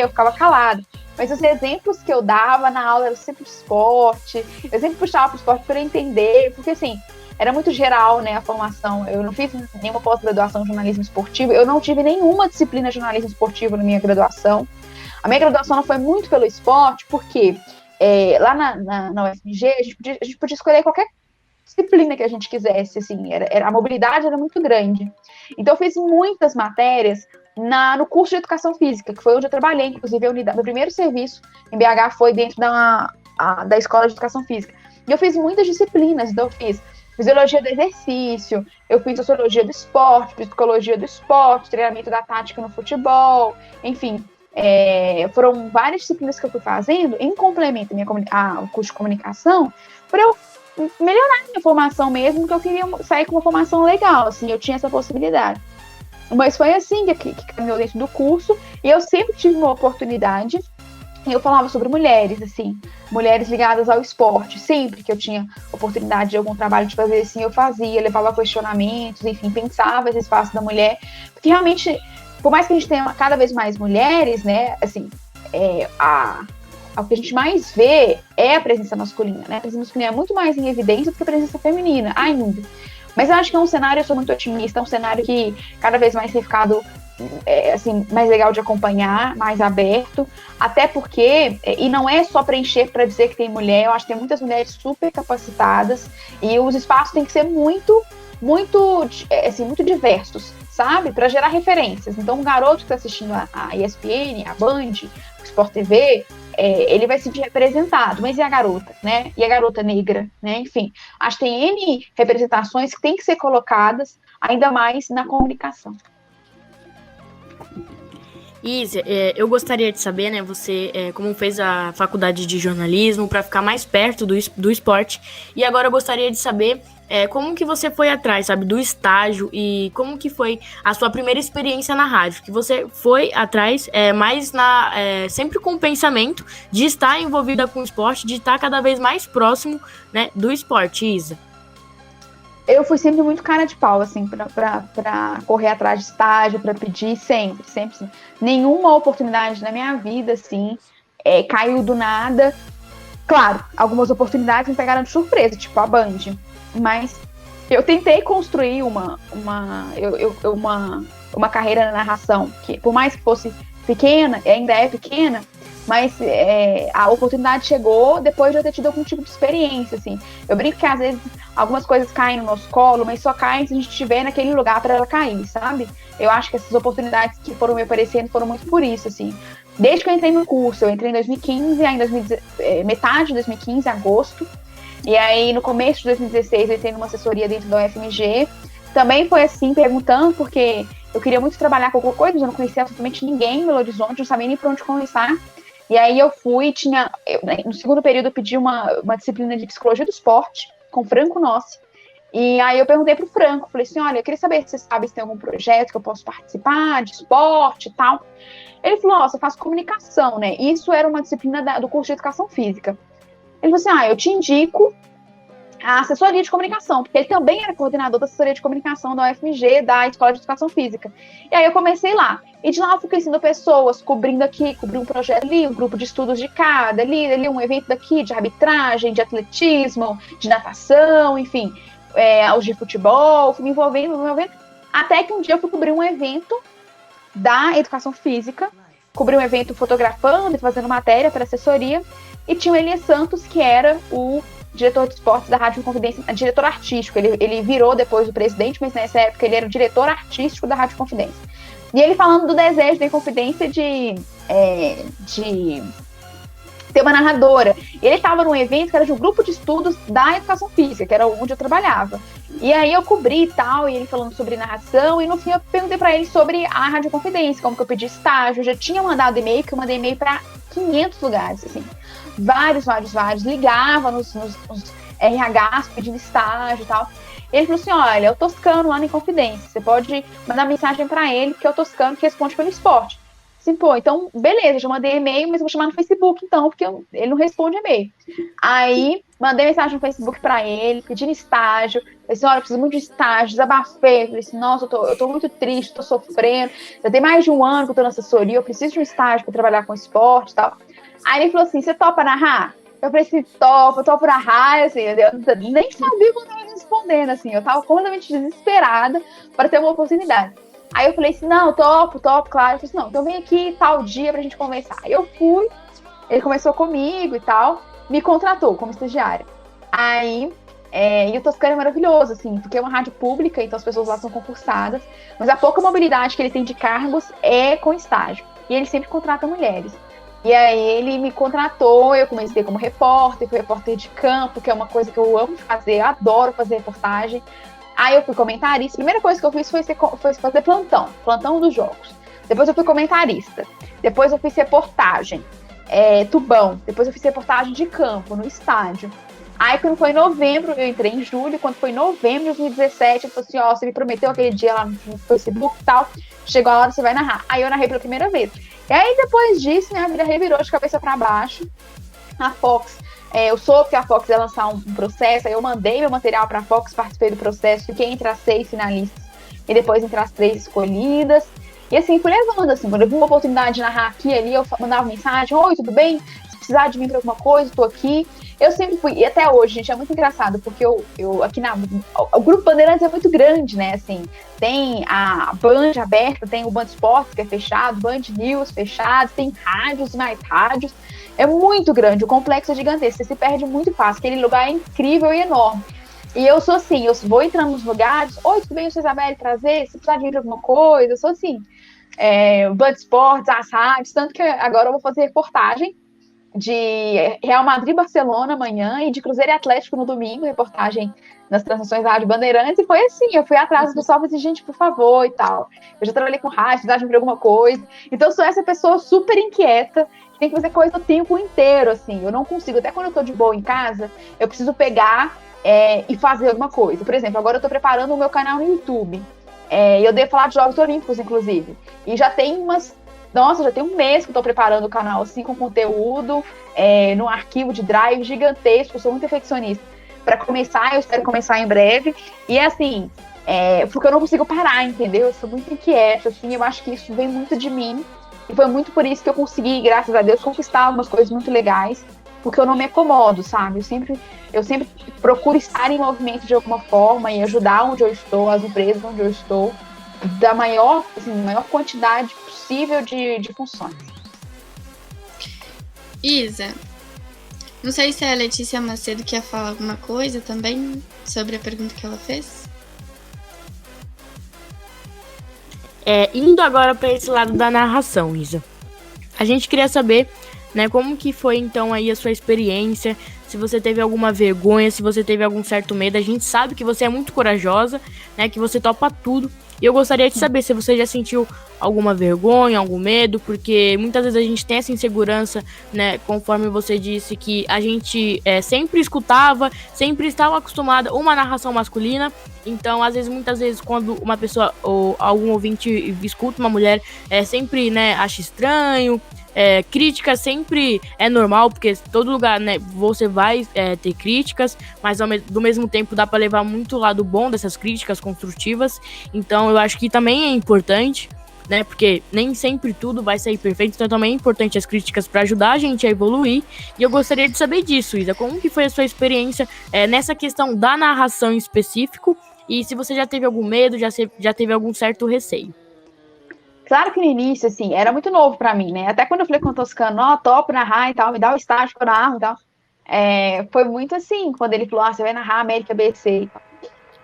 ficava calada. Mas os exemplos que eu dava na aula eram sempre de esporte. Eu sempre puxava para o esporte para entender. Porque, assim, era muito geral, né, a formação. Eu não fiz nenhuma pós-graduação em jornalismo esportivo. Eu não tive nenhuma disciplina de jornalismo esportivo na minha graduação. A minha graduação não foi muito pelo esporte, porque lá na UFMG a gente podia escolher qualquer disciplina que a gente quisesse, assim, a mobilidade era muito grande. Então eu fiz muitas matérias no curso de Educação Física, que foi onde eu trabalhei, inclusive a unidade, meu primeiro serviço em BH foi dentro da Escola de Educação Física. E eu fiz muitas disciplinas, então eu fiz fisiologia do exercício, eu fiz sociologia do esporte, psicologia do esporte, treinamento da tática no futebol, enfim, foram várias disciplinas que eu fui fazendo em complemento ao curso de comunicação, para eu melhorar a minha formação mesmo, que eu queria sair com uma formação legal, assim, eu tinha essa possibilidade. Mas foi assim que caminhou dentro do curso, e eu sempre tive uma oportunidade. Eu falava sobre mulheres, assim, mulheres ligadas ao esporte. Sempre que eu tinha oportunidade de algum trabalho de fazer assim, eu fazia, levava questionamentos, enfim, pensava esse espaço da mulher. Porque realmente, por mais que a gente tenha cada vez mais mulheres, né, assim, o que a gente mais vê é a presença masculina, né? A presença masculina é muito mais em evidência do que a presença feminina, ainda. Mas eu acho que é um cenário, eu sou muito otimista, é um cenário que cada vez mais tem ficado assim, mais legal de acompanhar, mais aberto, até porque, e não é só preencher para dizer que tem mulher, eu acho que tem muitas mulheres super capacitadas, e os espaços têm que ser muito diversos, sabe? Para gerar referências. Então, um garoto que está assistindo a ESPN, a Band, o Sport TV, ele vai se sentir representado, mas e a garota, né? E a garota negra, né? Enfim, acho que tem N representações que têm que ser colocadas, ainda mais na comunicação. Isa, eu gostaria de saber, né, você como fez a faculdade de jornalismo para ficar mais perto do esporte, e agora eu gostaria de saber como que você foi atrás, sabe, do estágio, e como que foi a sua primeira experiência na rádio, que você foi atrás, mais sempre com o pensamento de estar envolvida com o esporte, de estar cada vez mais próximo, né, do esporte, Isa. Eu fui sempre muito cara de pau, assim, pra correr atrás de estágio, pra pedir, sempre. Nenhuma oportunidade na minha vida, assim, caiu do nada. Claro, algumas oportunidades me pegaram de surpresa, tipo a Band. Mas eu tentei construir uma carreira na narração, que por mais que fosse pequena, ainda é pequena, mas a oportunidade chegou depois de eu ter tido algum tipo de experiência, assim. Eu brinco que às vezes algumas coisas caem no nosso colo, mas só caem se a gente estiver naquele lugar para ela cair, sabe? Eu acho que essas oportunidades que foram me aparecendo foram muito por isso, assim. Desde que eu entrei no curso, eu entrei em 2015, aí metade de 2015, agosto, e aí no começo de 2016 eu entrei numa assessoria dentro da UFMG. Também foi assim, perguntando, porque eu queria muito trabalhar com alguma coisa, mas eu não conhecia absolutamente ninguém em Belo Horizonte, não sabia nem por onde começar. E aí eu fui, no segundo período eu pedi uma disciplina de psicologia do esporte, com Franco Nossi. E aí eu perguntei pro Franco, falei assim, olha, eu queria saber se você sabe se tem algum projeto que eu posso participar, de esporte e tal. Ele falou, você faz comunicação, né? Isso era uma disciplina do curso de educação física. Ele falou assim, eu te indico a assessoria de comunicação, porque ele também era coordenador da assessoria de comunicação da UFMG, da Escola de Educação Física. E aí eu comecei lá. E de lá eu fui conhecendo pessoas, cobri um projeto ali, um grupo de estudos de cada, ali um evento daqui, de arbitragem, de atletismo, de natação, enfim, os de futebol, fui me envolvendo, até que um dia eu fui cobrir um evento da Educação Física, cobri um evento fotografando e fazendo matéria para assessoria, e tinha o Elias Santos, que era o diretor de esportes da Rádio Inconfidência, diretor artístico, ele virou depois o presidente, mas nessa época ele era o diretor artístico da Rádio Inconfidência. E ele falando do desejo da Inconfidência de ter uma narradora. E ele estava num evento que era de um grupo de estudos da educação física, que era onde eu trabalhava. E aí eu cobri e tal, e ele falando sobre narração, e no fim eu perguntei para ele sobre a Rádio Inconfidência, como que eu pedi estágio, eu já tinha mandado e-mail, que eu mandei e-mail para 500 lugares, assim. Vários, ligava nos RHs pedindo estágio e tal. Ele falou assim, olha, é o Toscano lá na Inconfidência, você pode mandar mensagem pra ele, porque é o Toscano que responde pelo esporte. Assim, então, beleza, já mandei e-mail, mas vou chamar no Facebook então, porque ele não responde e-mail. Aí, mandei mensagem no Facebook pra ele, pedindo estágio, falei assim, olha, eu preciso muito de estágio, desabafei, falei assim, nossa, eu tô muito triste, tô sofrendo, já tem mais de um ano que eu tô na assessoria, eu preciso de um estágio pra trabalhar com esporte e tal. Aí ele falou assim, você topa narrar? Eu falei assim, topo narrar, assim, eu nem sabia como eu estava respondendo, assim, eu tava completamente desesperada para ter uma oportunidade. Aí eu falei assim, não, topo, claro. Eu falei assim, não, então vem aqui tal dia pra gente conversar. Aí eu fui, ele começou comigo e tal, me contratou como estagiária. Aí, e o Toscano é maravilhoso, assim, porque é uma rádio pública, então as pessoas lá são concursadas, mas a pouca mobilidade que ele tem de cargos é com estágio. E ele sempre contrata mulheres. E aí ele me contratou, eu comecei como repórter, fui repórter de campo, que é uma coisa que eu amo fazer, eu adoro fazer reportagem. Aí eu fui comentarista, a primeira coisa que eu fiz foi fazer plantão dos jogos. Depois eu fui comentarista, depois eu fiz reportagem, tubão, depois eu fiz reportagem de campo, no estádio. Aí quando foi em novembro, eu entrei em julho, quando foi em novembro de 2017, eu falei assim, você me prometeu aquele dia lá no Facebook e tal, chegou a hora, você vai narrar. Aí eu narrei pela primeira vez. E aí depois disso, minha vida revirou de cabeça para baixo. A Fox, eu soube que a Fox ia lançar um processo, aí eu mandei meu material para a Fox, participei do processo, fiquei entre as 6 finalistas e depois entre as 3 escolhidas. E assim, fui levando, assim, quando eu vi uma oportunidade de narrar aqui e ali, eu mandava mensagem, oi, tudo bem? Se precisar de mim para alguma coisa, tô aqui. Eu sempre fui, e até hoje, gente, é muito engraçado, porque eu aqui o Grupo Bandeirantes é muito grande, né, assim, tem a Band aberta, tem o Band Esportes, que é fechado, Band News fechado, tem rádios e mais rádios, é muito grande, o complexo é gigantesco, você se perde muito fácil, aquele lugar é incrível e enorme. E eu sou assim, eu vou entrando nos lugares, oi, tudo bem, eu sou Isabelle, prazer, se precisar de mim pra alguma coisa, eu sou assim, o Band Esportes, as rádios, tanto que agora eu vou fazer reportagem de Real Madrid e Barcelona amanhã e de Cruzeiro e Atlético no domingo, reportagem nas transmissões da Rádio Bandeirantes, e foi assim, eu fui atrás do pessoal e falei, gente, por favor, e tal. Eu já trabalhei com rádio, precisava de alguma coisa. Então eu sou essa pessoa super inquieta, que tem que fazer coisa o tempo inteiro, assim, eu não consigo, até quando eu tô de boa em casa, eu preciso pegar e fazer alguma coisa. Por exemplo, agora eu tô preparando o meu canal no YouTube, e eu devo falar de Jogos Olímpicos, inclusive, e já tem já tem um mês que eu tô preparando o canal, assim, com conteúdo, num arquivo de drive gigantesco, eu sou muito perfeccionista. Para começar, eu espero começar em breve. E, assim, porque eu não consigo parar, entendeu? Eu sou muito inquieta, assim, eu acho que isso vem muito de mim. E foi muito por isso que eu consegui, graças a Deus, conquistar algumas coisas muito legais, porque eu não me acomodo, sabe? Eu sempre procuro estar em movimento de alguma forma e ajudar onde eu estou, as empresas onde eu estou, da maior quantidade possível de funções. Isa, não sei se a Letícia Macedo quer falar alguma coisa também sobre a pergunta que ela fez. Indo agora para esse lado da narração, Isa. A gente queria saber, né, como que foi então aí a sua experiência, se você teve alguma vergonha, se você teve algum certo medo. A gente sabe que você é muito corajosa, né, que você topa tudo. E eu gostaria de saber se você já sentiu alguma vergonha, algum medo, porque muitas vezes a gente tem essa insegurança, né, conforme você disse, que a gente sempre escutava, sempre estava acostumada a uma narração masculina. Então, muitas vezes, quando uma pessoa ou algum ouvinte escuta uma mulher, sempre, né, acha estranho. Crítica sempre é normal, porque todo lugar, né, você vai ter críticas, mas do mesmo tempo dá para levar muito o lado bom dessas críticas construtivas. Então eu acho que também é importante, né, porque nem sempre tudo vai sair perfeito, então também é importante as críticas para ajudar a gente a evoluir. E eu gostaria de saber disso, Isa, como que foi a sua experiência nessa questão da narração em específico, e se você já teve algum medo, já teve algum certo receio. Claro que no início, assim, era muito novo pra mim, né? Até quando eu falei com o Toscano, topo narrar e tal, me dá o estágio que eu narro e tal. Foi muito assim, quando ele falou, você vai narrar América BC e tal.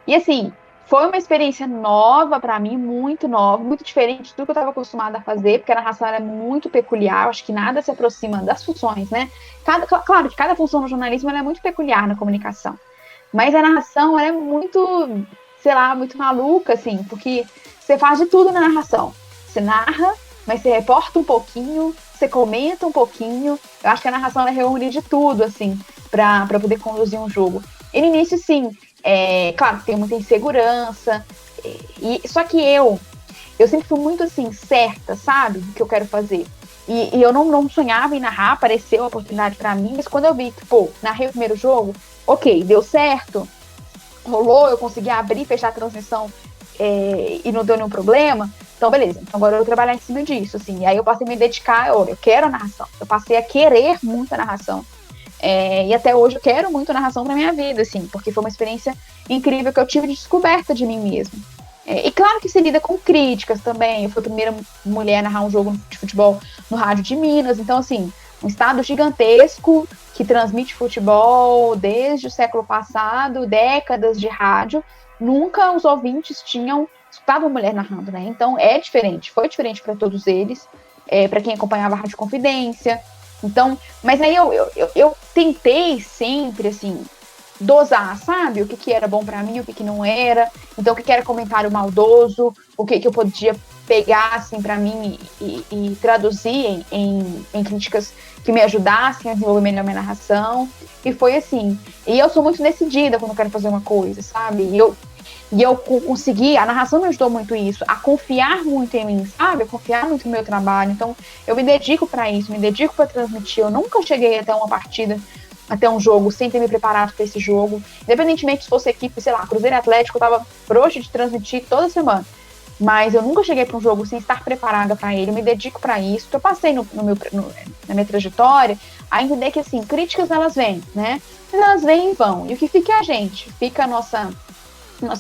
E assim, foi uma experiência nova pra mim, muito nova, muito diferente de tudo que eu estava acostumada a fazer, porque a narração era muito peculiar, acho que nada se aproxima das funções, né? Claro que cada função no jornalismo é muito peculiar na comunicação, mas a narração é muito, sei lá, muito maluca, assim, porque você faz de tudo na narração. Você narra, mas você reporta um pouquinho, você comenta um pouquinho. Eu acho que a narração é reunir de tudo, assim, para poder conduzir um jogo. E no início, sim, claro, tem muita insegurança. Só que eu sempre fui muito, assim, certa, sabe, do que eu quero fazer. E eu não sonhava em narrar, apareceu a oportunidade para mim, mas quando eu vi que, narrei o primeiro jogo, ok, deu certo, rolou, eu consegui abrir e fechar a transmissão e não deu nenhum problema. Então, beleza. Então, agora eu vou trabalhar em cima disso, assim. E aí eu passei a me dedicar, eu quero a narração. Eu passei a querer muito a narração. E até hoje eu quero muito a narração pra minha vida, assim, porque foi uma experiência incrível que eu tive de descoberta de mim mesma. E claro que se lida com críticas também. Eu fui a primeira mulher a narrar um jogo de futebol no Rádio de Minas. Então, assim, um estado gigantesco que transmite futebol desde o século passado, décadas de rádio. Nunca os ouvintes tinham escutado uma mulher narrando, né? Então é diferente, foi diferente para todos eles. para quem acompanhava a Rádio Confidência. Então, mas aí eu tentei sempre, assim, dosar, sabe? O que era bom para mim, o que não era. Então, o que era comentário maldoso, o que eu podia pegar, assim, para mim e traduzir em críticas que me ajudassem a desenvolver melhor minha narração. E foi assim. E eu sou muito decidida quando eu quero fazer uma coisa, sabe? E eu consegui, a narração me ajudou muito isso, a confiar muito em mim, sabe? A confiar muito no meu trabalho. Então, eu me dedico para isso, me dedico para transmitir. Eu nunca cheguei até uma partida, até um jogo, sem ter me preparado para esse jogo. Independentemente se fosse equipe, sei lá, Cruzeiro Atlético, eu tava frouxa de transmitir toda semana. Mas eu nunca cheguei para um jogo sem estar preparada para ele. Eu me dedico para isso. Que eu passei na minha trajetória a entender que, assim, críticas elas vêm, né? Mas elas vêm e vão. E o que fica é a gente. Fica a nossa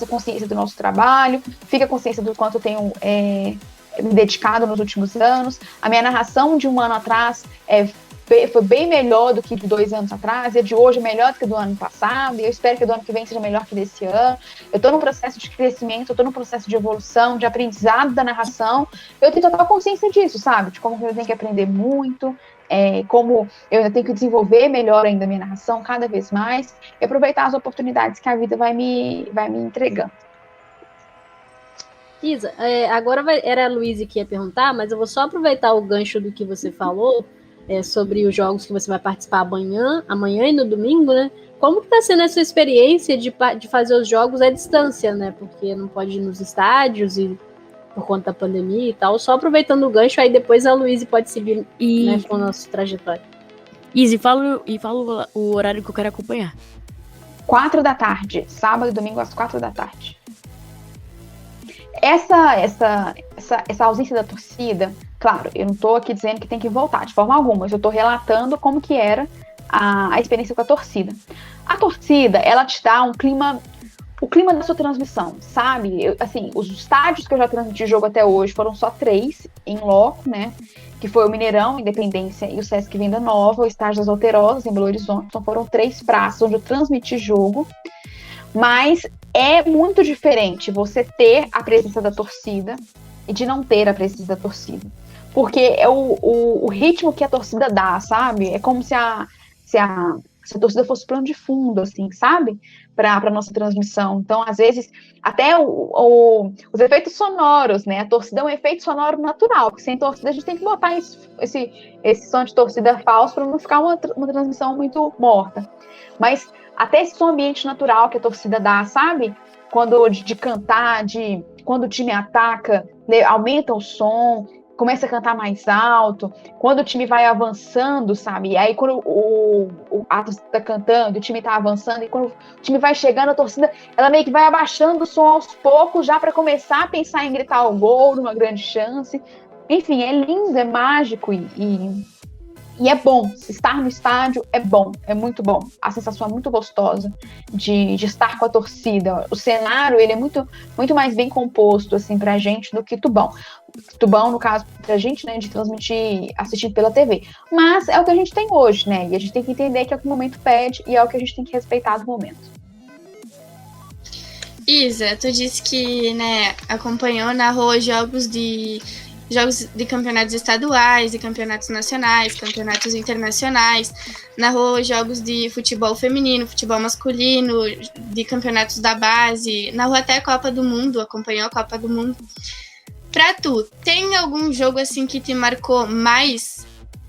consciência do nosso trabalho, fica a consciência do quanto eu tenho me dedicado nos últimos anos. A minha narração de um ano atrás foi bem melhor do que de 2 anos atrás, e a de hoje é melhor do que do ano passado, e eu espero que do ano que vem seja melhor que desse ano. Eu estou num processo de crescimento, eu estou num processo de evolução, de aprendizado da narração. Eu tenho total consciência disso, sabe? De como eu tenho que aprender muito, como eu tenho que desenvolver melhor ainda a minha narração cada vez mais, e aproveitar as oportunidades que a vida vai me entregando. Isa, agora era a Luísa que ia perguntar, mas eu vou só aproveitar o gancho do que você falou, sobre os jogos que você vai participar amanhã e no domingo, né? Como que tá sendo essa experiência de fazer os jogos à distância, né? Porque não pode ir nos estádios e por conta da pandemia e tal. Só aproveitando o gancho, aí depois a Luísa pode seguir, né, com a nossa trajetória. Isa, fala o horário que eu quero acompanhar. 4 da tarde, sábado e domingo às 4 da tarde. Essa ausência da torcida, claro, eu não estou aqui dizendo que tem que voltar de forma alguma, mas eu estou relatando como que era a experiência com a torcida. A torcida, ela te dá o clima da sua transmissão, sabe? Assim, os estádios que eu já transmiti jogo até hoje foram só 3 em loco, né? Que foi o Mineirão, Independência e o Sesc Venda Nova, o estádio das Alterosas em Belo Horizonte. Então foram 3 praças onde eu transmiti jogo. Mas é muito diferente você ter a presença da torcida e de não ter a presença da torcida. Porque é o ritmo que a torcida dá, sabe? É como se a torcida fosse plano de fundo, assim, sabe? Para nossa transmissão. Então, às vezes, até os efeitos sonoros, né? A torcida é um efeito sonoro natural, porque sem torcida a gente tem que botar esse som de torcida falso para não ficar uma transmissão muito morta. Mas até esse som ambiente natural que a torcida dá, sabe? Quando de cantar, quando o time ataca, aumenta o som, começa a cantar mais alto, quando o time vai avançando, sabe? E aí quando a torcida tá cantando, o time tá avançando, e quando o time vai chegando, a torcida, ela meio que vai abaixando o som aos poucos, já para começar a pensar em gritar o gol, numa grande chance. Enfim, é lindo, é mágico e é bom. Estar no estádio é bom, é muito bom. A sensação é muito gostosa de estar com a torcida. O cenário, ele é muito, muito mais bem composto, assim, pra gente do que Tubão. Tubão, no caso, pra gente, né, de transmitir, assistir pela TV. Mas é o que a gente tem hoje, né? E a gente tem que entender que é o que o momento pede e é o que a gente tem que respeitar no momento. Isa, tu disse que, né, acompanhou, narrou jogos de campeonatos estaduais, de campeonatos nacionais, campeonatos internacionais, narrou jogos de futebol feminino, futebol masculino, de campeonatos da base, narrou até a Copa do Mundo, acompanhou a Copa do Mundo. Pra tu, tem algum jogo assim que te marcou mais,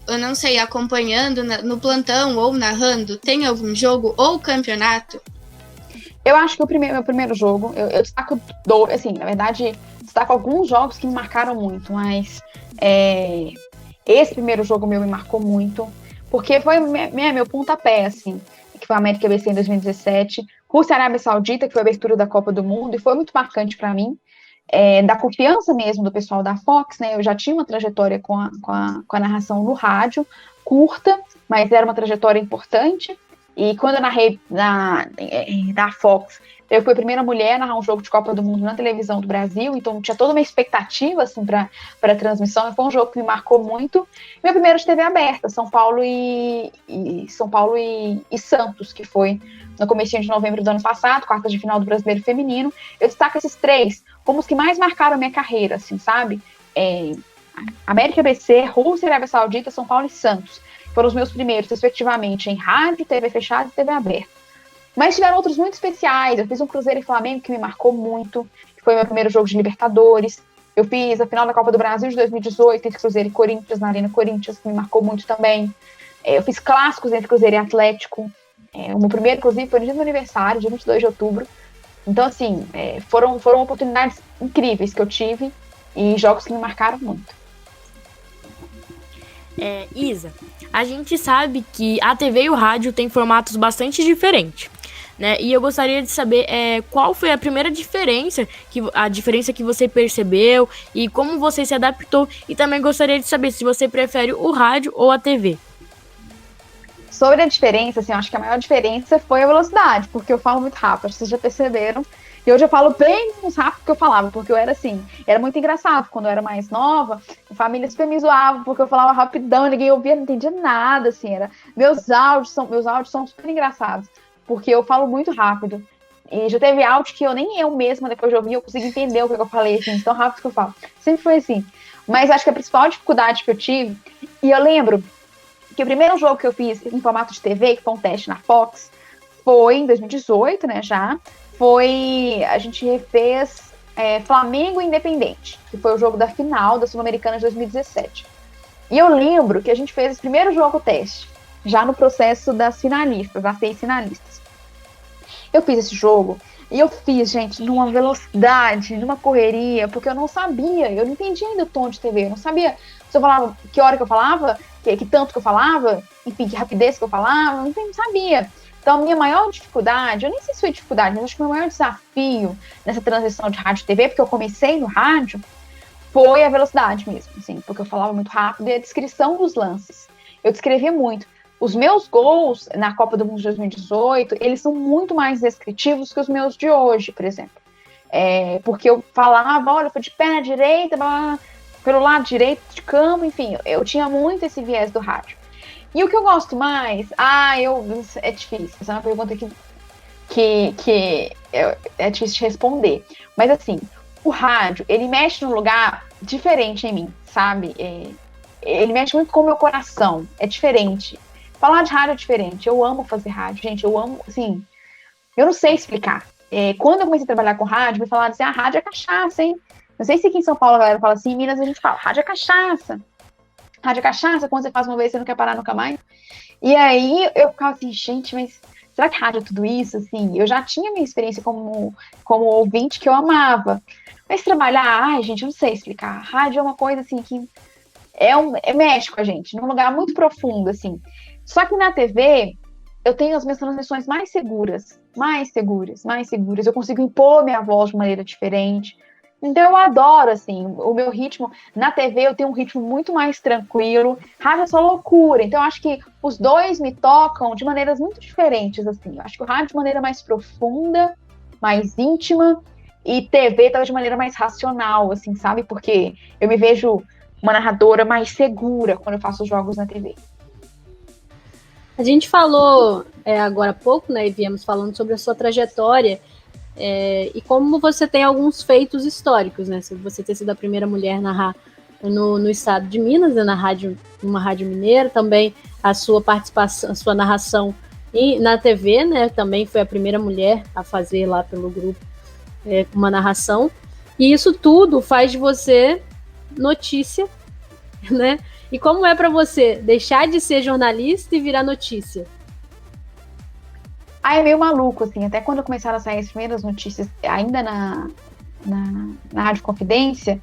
eu não sei, acompanhando no plantão ou narrando? Tem algum jogo ou campeonato? Eu acho que meu primeiro jogo, eu destaco, assim, na verdade, destaco alguns jogos que me marcaram muito, mas esse primeiro jogo meu me marcou muito, porque foi meu pontapé, assim, que foi a América BC em 2017, Rússia e Arábia Saudita, que foi a abertura da Copa do Mundo, e foi muito marcante para mim, da confiança mesmo do pessoal da Fox, né? Eu já tinha uma trajetória com a narração no rádio, curta, mas era uma trajetória importante. E quando eu narrei na Fox, eu fui a primeira mulher a narrar um jogo de Copa do Mundo na televisão do Brasil, então tinha toda uma expectativa assim, para a transmissão, e foi um jogo que me marcou muito. Meu primeiro de TV aberta, São Paulo e Santos, que foi no comecinho de novembro do ano passado, quartas de final do Brasileiro Feminino. Eu destaco esses 3 como os que mais marcaram a minha carreira, assim, sabe? América ABC, Rússia, Arábia Saudita, São Paulo e Santos. Foram os meus primeiros, respectivamente, em rádio, TV fechada e TV aberta. Mas tiveram outros muito especiais. Eu fiz um Cruzeiro e Flamengo que me marcou muito, que foi meu primeiro jogo de Libertadores. Eu fiz a final da Copa do Brasil de 2018, entre Cruzeiro e Corinthians, na Arena Corinthians, que me marcou muito também. Eu fiz clássicos entre Cruzeiro e Atlético. O meu primeiro, inclusive, foi no dia do meu aniversário, dia 22 de outubro. Então, assim, foram oportunidades incríveis que eu tive e jogos que me marcaram muito. Isa, a gente sabe que a TV e o rádio têm formatos bastante diferentes, né? E eu gostaria de saber qual foi a primeira diferença que você percebeu e como você se adaptou. E também gostaria de saber se você prefere o rádio ou a TV. Sobre a diferença, assim, eu acho que a maior diferença foi a velocidade, porque eu falo muito rápido, vocês já perceberam. E hoje eu falo bem mais rápido do que eu falava, porque eu era assim, era muito engraçado. Quando eu era mais nova, a família super me zoava, porque eu falava rapidão, ninguém ouvia, não entendia nada, assim, meus áudios são super engraçados, porque eu falo muito rápido. E já teve áudio que nem eu mesma, depois de ouvir, eu consegui entender o que eu falei, assim, tão rápido que eu falo. Sempre foi assim. Mas acho que a principal dificuldade que eu tive, e eu lembro que o primeiro jogo que eu fiz em formato de TV, que foi um teste na Fox, foi em 2018, né, já. A gente refez Flamengo e Independente, que foi o jogo da final da Sul-Americana de 2017. E eu lembro que a gente fez esse primeiro jogo teste, já no processo das 6 finalistas. Eu fiz esse jogo e eu fiz, gente, numa velocidade, numa correria, porque eu não sabia, eu não entendia ainda o tom de TV, eu não sabia se eu falava, que hora que eu falava, que tanto que eu falava, enfim, que rapidez que eu falava, eu não sabia. Então, a minha maior dificuldade, eu nem sei se foi dificuldade, mas acho que o meu maior desafio nessa transição de rádio e TV, porque eu comecei no rádio, foi a velocidade mesmo, assim, porque eu falava muito rápido e a descrição dos lances. Eu descrevia muito. Os meus gols na Copa do Mundo de 2018, eles são muito mais descritivos que os meus de hoje, por exemplo. Porque eu falava, olha, foi de perna direita, pelo lado direito de campo, enfim, eu tinha muito esse viés do rádio. E o que eu gosto mais? É difícil. Essa é uma pergunta que é difícil de responder. Mas, assim, o rádio, ele mexe num lugar diferente em mim, sabe? Ele mexe muito com o meu coração. É diferente. Falar de rádio é diferente. Eu amo fazer rádio, gente. Eu amo, assim... Eu não sei explicar. Quando eu comecei a trabalhar com rádio, me falaram assim, rádio é cachaça, hein? Não sei se aqui em São Paulo a galera fala assim, em Minas a gente fala, rádio é cachaça. Rádio é cachaça, quando você faz uma vez, você não quer parar nunca mais. E aí, eu ficava assim, gente, mas será que rádio é tudo isso? Assim, eu já tinha minha experiência como ouvinte que eu amava. Mas trabalhar, gente, eu não sei explicar. Rádio é uma coisa, assim, que mexe com a gente, num lugar muito profundo, assim. Só que na TV, eu tenho as minhas transmissões mais seguras. Eu consigo impor minha voz de maneira diferente. Então eu adoro, assim, o meu ritmo. Na TV eu tenho um ritmo muito mais tranquilo. Rádio é só loucura. Então eu acho que os dois me tocam de maneiras muito diferentes, assim. Eu acho que o rádio de maneira mais profunda, mais íntima, e TV talvez de maneira mais racional, assim, sabe? Porque eu me vejo uma narradora mais segura quando eu faço os jogos na TV. A gente falou agora há pouco, né, e viemos falando sobre a sua trajetória e como você tem alguns feitos históricos, né? Você ter sido a primeira mulher a narrar no estado de Minas, né, numa rádio mineira, também a sua participação, a sua narração na TV, né? Também foi a primeira mulher a fazer lá pelo grupo uma narração. E isso tudo faz de você notícia, né? E como é para você deixar de ser jornalista e virar notícia? É meio maluco, assim, até quando começaram a sair as primeiras notícias, ainda na Rádio Confidência,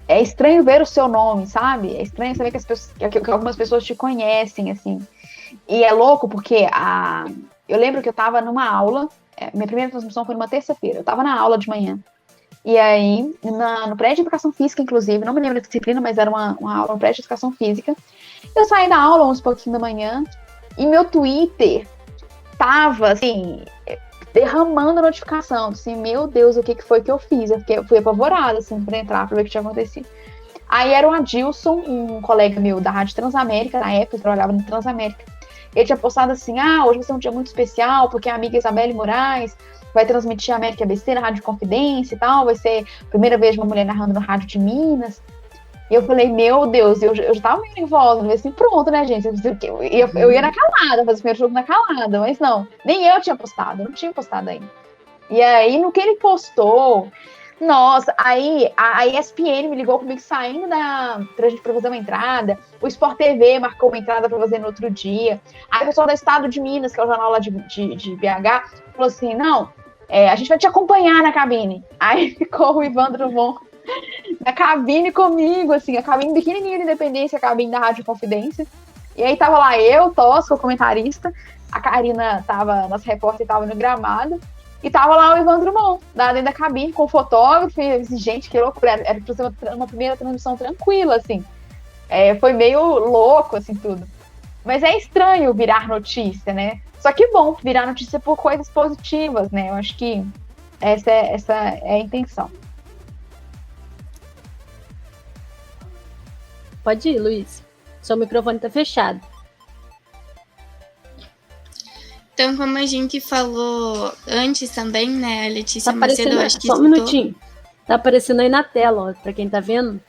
é estranho ver o seu nome, sabe? É estranho saber que algumas pessoas te conhecem, assim. E é louco porque eu lembro que eu tava numa aula, minha primeira transmissão foi numa terça-feira, eu tava na aula de manhã. E aí, no prédio de educação física, inclusive, não me lembro da disciplina, mas era uma aula no prédio de educação física. Eu saí da aula 11 pouquinho da manhã e meu Twitter tava, assim, derramando notificação, assim, meu Deus, o que foi que eu fiz? Eu fui apavorada, assim, pra entrar, pra ver o que tinha acontecido. Aí era o Adilson, um colega meu da Rádio Transamérica, na época eu trabalhava no Transamérica. Ele tinha postado assim, hoje vai ser um dia muito especial, porque a amiga Isabelle Moraes vai transmitir a América ABC na Rádio Confidência e tal, vai ser a primeira vez de uma mulher narrando na Rádio de Minas. E eu falei, meu Deus, eu já tava meio nervosa, eu falei assim, pronto, né, gente? Eu ia na calada, fazer o primeiro jogo na calada, mas não, nem eu tinha postado, eu não tinha postado ainda. E aí, no que ele postou, nossa, aí a ESPN me ligou comigo saindo pra fazer uma entrada, o Sport TV marcou uma entrada pra fazer no outro dia, aí o pessoal do Estado de Minas, que é o jornal lá de BH, falou assim, não, a gente vai te acompanhar na cabine. Aí ficou o Ivan Drummond na cabine comigo, assim, a cabine pequenininha de Independência, a cabine da Rádio Confidência. E aí tava lá eu, Tosca, o comentarista, a Karina tava, nossa repórter, tava no gramado, e tava lá o Ivan Drummond, dentro da cabine, com o fotógrafo, e assim, gente, que loucura, era pra ser uma primeira transmissão tranquila, assim. Foi meio louco, assim, tudo. Mas é estranho virar notícia, né? Só que bom virar notícia por coisas positivas, né? Eu acho que essa é a intenção. Pode ir, Luiz. Seu microfone tá fechado. Então, como a gente falou antes também, né, a Letícia Tá Macedo, aparecendo, acho que só um escutou. minutinho. Tá aparecendo aí na tela, ó, pra quem tá vendo.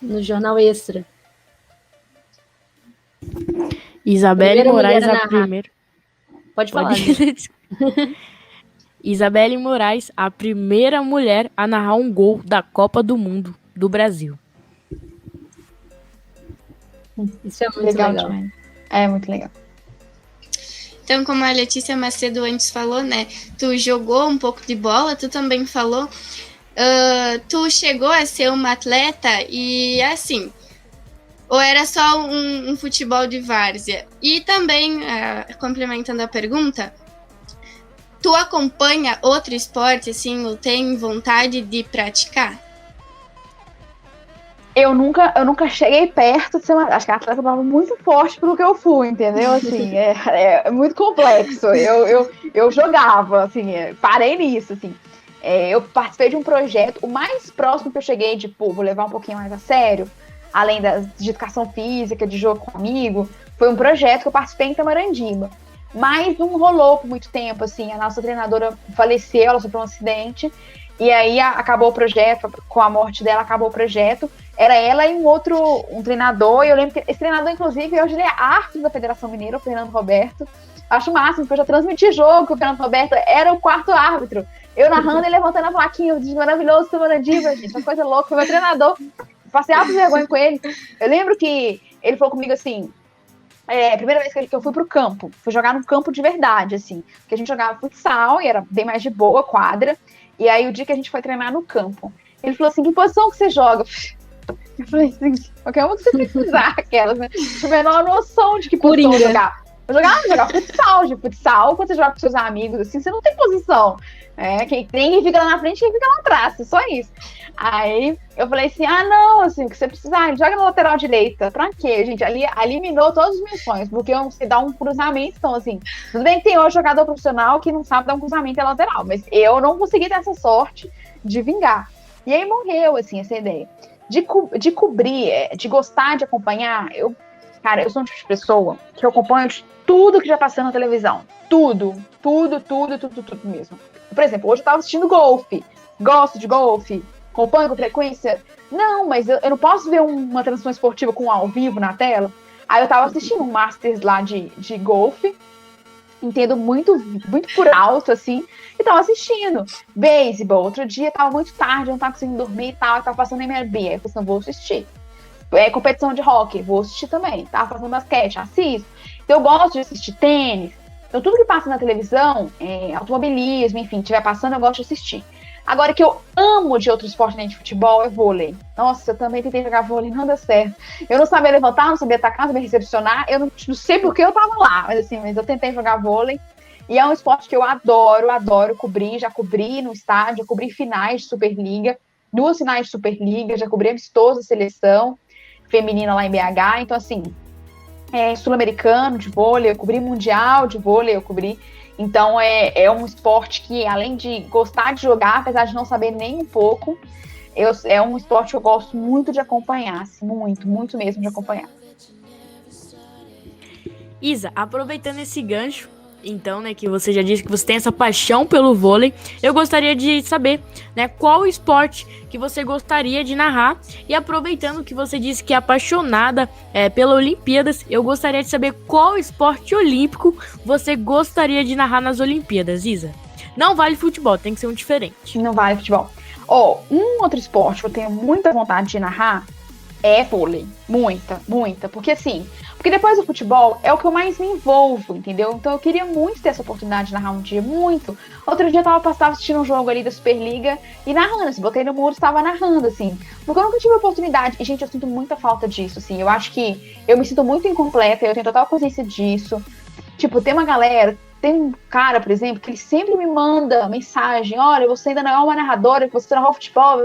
No Jornal Extra. Isabelle Moraes, a primeira. Pode falar. Isabelle Moraes, a primeira mulher a narrar um gol da Copa do Mundo do Brasil. Isso é muito legal. É muito legal. Então, como a Letícia Macedo antes falou, né? Tu jogou um pouco de bola, tu também falou. Tu chegou a ser uma atleta e, assim, ou era só um futebol de várzea? E também, complementando a pergunta, tu acompanha outro esporte, assim, ou tem vontade de praticar? Eu nunca cheguei perto de ser acho que a atleta estava muito forte pelo que eu fui, entendeu? Assim, é muito complexo. Eu jogava, assim, parei nisso, assim. Eu participei de um projeto, o mais próximo que eu cheguei, de, vou levar um pouquinho mais a sério, além de educação física, de jogo com amigo, foi um projeto que eu participei em Tamarandiba. Mas não rolou por muito tempo, assim, a nossa treinadora faleceu, ela sofreu um acidente, e aí acabou o projeto, com a morte dela acabou o projeto. Era ela e um treinador, e eu lembro que esse treinador, inclusive, hoje ele é árbitro da Federação Mineira, o Fernando Roberto. Acho o máximo, porque eu já transmiti jogo, que o Fernando Roberto era o quarto árbitro. Eu narrando e levantando a plaquinha de maravilhoso Tamarandiba, gente, uma coisa louca. Foi meu treinador, passei alta vergonha com ele. Eu lembro que ele falou comigo assim, a primeira vez que eu fui pro campo, fui jogar num campo de verdade, assim, porque a gente jogava futsal e era bem mais de boa, quadra, e aí o dia que a gente foi treinar no campo, ele falou assim, que posição que você joga? Eu falei assim, qualquer uma que você precisar, aquelas, né? Tinha a menor noção de que posição eu jogava. Eu jogava futsal, quando você joga com seus amigos, assim, você não tem posição. Quem fica lá na frente, quem fica lá atrás, só isso. Aí eu falei assim, não, assim, o que você precisar, joga na lateral direita. Pra quê, gente? Ali eliminou todos os meus sonhos, porque você dá um cruzamento, então assim, tudo bem que tem hoje jogador profissional que não sabe dar um cruzamento lateral, mas eu não consegui ter essa sorte de vingar. E aí morreu, assim, essa ideia. De cobrir, de gostar de acompanhar, eu sou um tipo de pessoa que eu acompanho tudo que já passou na televisão. Tudo mesmo. Por exemplo, hoje eu tava assistindo golfe. Gosto de golfe? Acompanho com frequência? Não, mas eu não posso ver uma transmissão esportiva com ao vivo na tela. Aí eu tava assistindo um Masters lá de golfe. Entendo muito por alto, assim, e tava assistindo. Beisebol, outro dia tava muito tarde, eu não tava conseguindo dormir e tal, eu tava passando MLB, aí eu falei assim, vou assistir. Competição de hóquei, vou assistir também. Tava passando basquete, assisto. Então eu gosto de assistir tênis. Então tudo que passa na televisão, automobilismo, enfim, estiver passando, eu gosto de assistir. Agora, que eu amo de outro esporte além de futebol é vôlei. Nossa, eu também tentei jogar vôlei, não deu certo. Eu não sabia levantar, não sabia atacar, não sabia recepcionar. Eu não sei porque eu tava lá, mas eu tentei jogar vôlei. E é um esporte que eu adoro cobrir. Já cobri no estádio, já cobri finais de Superliga, 2 finais de Superliga, já cobri amistoso, seleção feminina lá em BH. Então, assim, sul-americano de vôlei, eu cobri mundial de vôlei, eu cobri. Então, é um esporte que, além de gostar de jogar, apesar de não saber nem um pouco, é um esporte que eu gosto muito de acompanhar, assim, muito mesmo de acompanhar. Isa, aproveitando esse gancho, Então, né, que você já disse que você tem essa paixão pelo vôlei, eu gostaria de saber, né, qual esporte que você gostaria de narrar. E aproveitando que você disse que é apaixonada pela Olimpíadas, eu gostaria de saber qual esporte olímpico você gostaria de narrar nas Olimpíadas, Isa. Não vale futebol, tem que ser um diferente. Não vale futebol. Um outro esporte que eu tenho muita vontade de narrar é vôlei. Muita, muita. Porque depois do futebol é o que eu mais me envolvo, entendeu? Então eu queria muito ter essa oportunidade de narrar um dia, muito. Outro dia eu tava assistindo um jogo ali da Superliga e narrando, assim, botei no muro e estava narrando, assim. Porque eu nunca tive a oportunidade. E, gente, eu sinto muita falta disso, assim. Eu acho que eu me sinto muito incompleta, eu tenho total consciência disso. Tipo, tem um cara, por exemplo, que ele sempre me manda mensagem: olha, você ainda não é uma narradora, que você narrou futebol.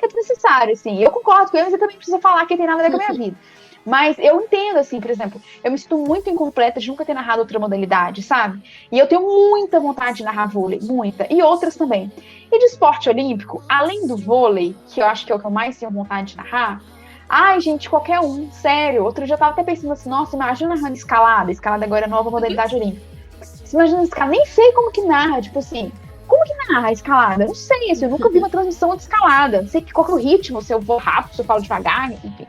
É desnecessário, assim. Eu concordo com ele, mas eu também preciso falar que tem nada a ver com a minha vida. Mas eu entendo, assim, por exemplo, eu me sinto muito incompleta de nunca ter narrado outra modalidade, sabe? E eu tenho muita vontade de narrar vôlei, muita. E outras também. E de esporte olímpico, além do vôlei, que eu acho que é o que eu mais tenho vontade de narrar, ai, gente, qualquer um, sério. Outro dia eu tava até pensando assim, nossa, imagina narrando escalada. Escalada agora é a nova modalidade olímpica. Você imagina escalada, nem sei como que narra, tipo assim, como que narra a escalada? Eu não sei, assim, eu nunca vi uma transmissão de escalada. Não sei qual que é o ritmo, se eu vou rápido, se eu falo devagar, enfim.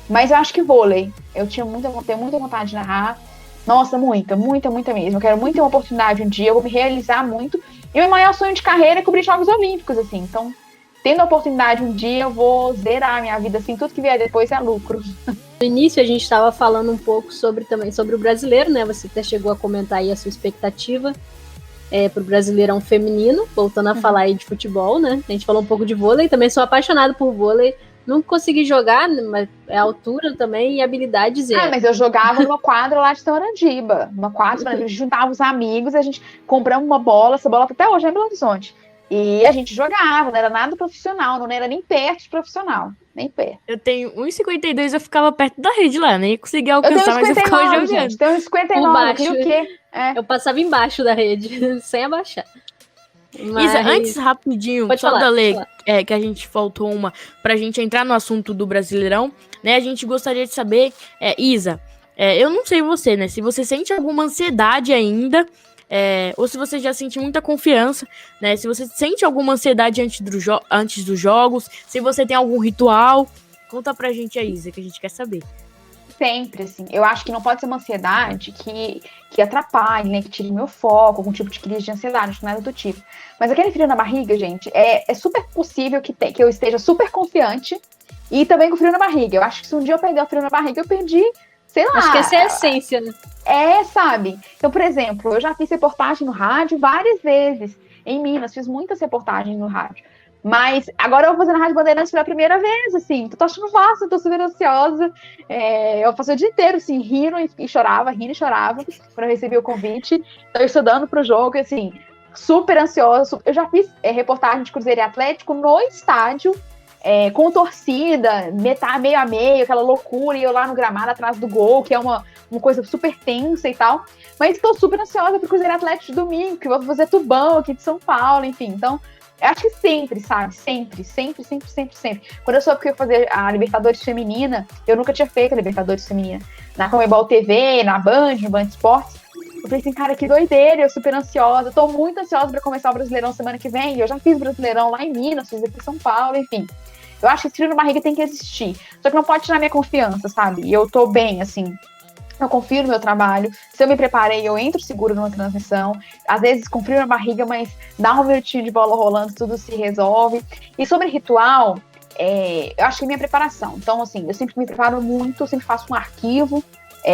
Mas eu acho que vôlei, tenho muita vontade de narrar. Nossa, muita mesmo. Eu quero muito ter uma oportunidade um dia, eu vou me realizar muito. E o meu maior sonho de carreira é cobrir Jogos Olímpicos, assim. Então, tendo a oportunidade um dia, eu vou zerar a minha vida, assim, tudo que vier depois é lucro. No início a gente estava falando um pouco sobre o brasileiro, né? Você até chegou a comentar aí a sua expectativa para o Brasileirão feminino, voltando a falar aí de futebol, né? A gente falou um pouco de vôlei, também sou apaixonada por vôlei. Nunca consegui jogar, mas é altura também e habilidade zero. Ah, mas eu jogava numa quadra lá de Taurandiba. Uma quadra, a gente juntava os amigos, a gente compramos uma bola, essa bola até hoje é em Belo Horizonte. E a gente jogava, não era nada profissional, não era nem perto de profissional, nem perto. Eu tenho 1,52, eu ficava perto da rede lá, nem conseguia alcançar, mas eu ficava jogando. Gente, tenho 1,59, e o quê? Eu passava embaixo da rede, sem abaixar. Mas... Isa, antes, rapidinho, pode só falar, da lei, que a gente faltou uma, pra gente entrar no assunto do Brasileirão, né, a gente gostaria de saber, Isa, eu não sei você, né, se você sente alguma ansiedade ainda, ou se você já sente muita confiança, né, se você sente alguma ansiedade antes dos jogos, se você tem algum ritual, conta pra gente aí, Isa, que a gente quer saber. Sempre, assim. Eu acho que não pode ser uma ansiedade que atrapalhe, né? Que tire meu foco, algum tipo de crise de ansiedade, nada do tipo. Mas aquele frio na barriga, gente, é super possível que eu esteja super confiante e também com frio na barriga. Eu acho que se um dia eu perder o frio na barriga, eu perdi, sei lá. Acho que essa é a essência, né? Sabe? Então, por exemplo, eu já fiz reportagem no rádio várias vezes. Em Minas, fiz muitas reportagens no rádio. Mas agora eu vou fazer na Rádio Bandeirantes pela primeira vez, assim. Tô achando fácil, tô super ansiosa. Eu passei o dia inteiro, assim, rindo e chorava quando eu recebi o convite. Tô estudando pro jogo, assim, super ansiosa. Eu já fiz reportagem de Cruzeiro e Atlético no estádio, com torcida, meio a meio, aquela loucura, e eu lá no gramado atrás do gol, que é uma coisa super tensa e tal. Mas tô super ansiosa pro Cruzeiro e Atlético de domingo, que eu vou fazer Tubão aqui de São Paulo, enfim. Então, eu acho que sempre, sabe? Sempre. Quando eu soube que eu ia fazer a Libertadores Feminina, eu nunca tinha feito a Libertadores Feminina. Na Comebol TV, na Band, no Band Esportes. Eu falei assim, cara, que doideira, eu super ansiosa. Tô muito ansiosa pra começar o Brasileirão semana que vem. Eu já fiz Brasileirão lá em Minas, fiz aqui em São Paulo, enfim. Eu acho que esse frio na barriga tem que existir. Só que não pode tirar minha confiança, sabe? E eu tô bem, assim. Eu confio no meu trabalho. Se eu me preparei, eu entro seguro numa transmissão. Às vezes com frio na barriga, mas dá um minutinho de bola rolando, tudo se resolve. E sobre ritual, eu acho que é minha preparação. Então, assim, eu sempre me preparo muito, eu sempre faço um arquivo.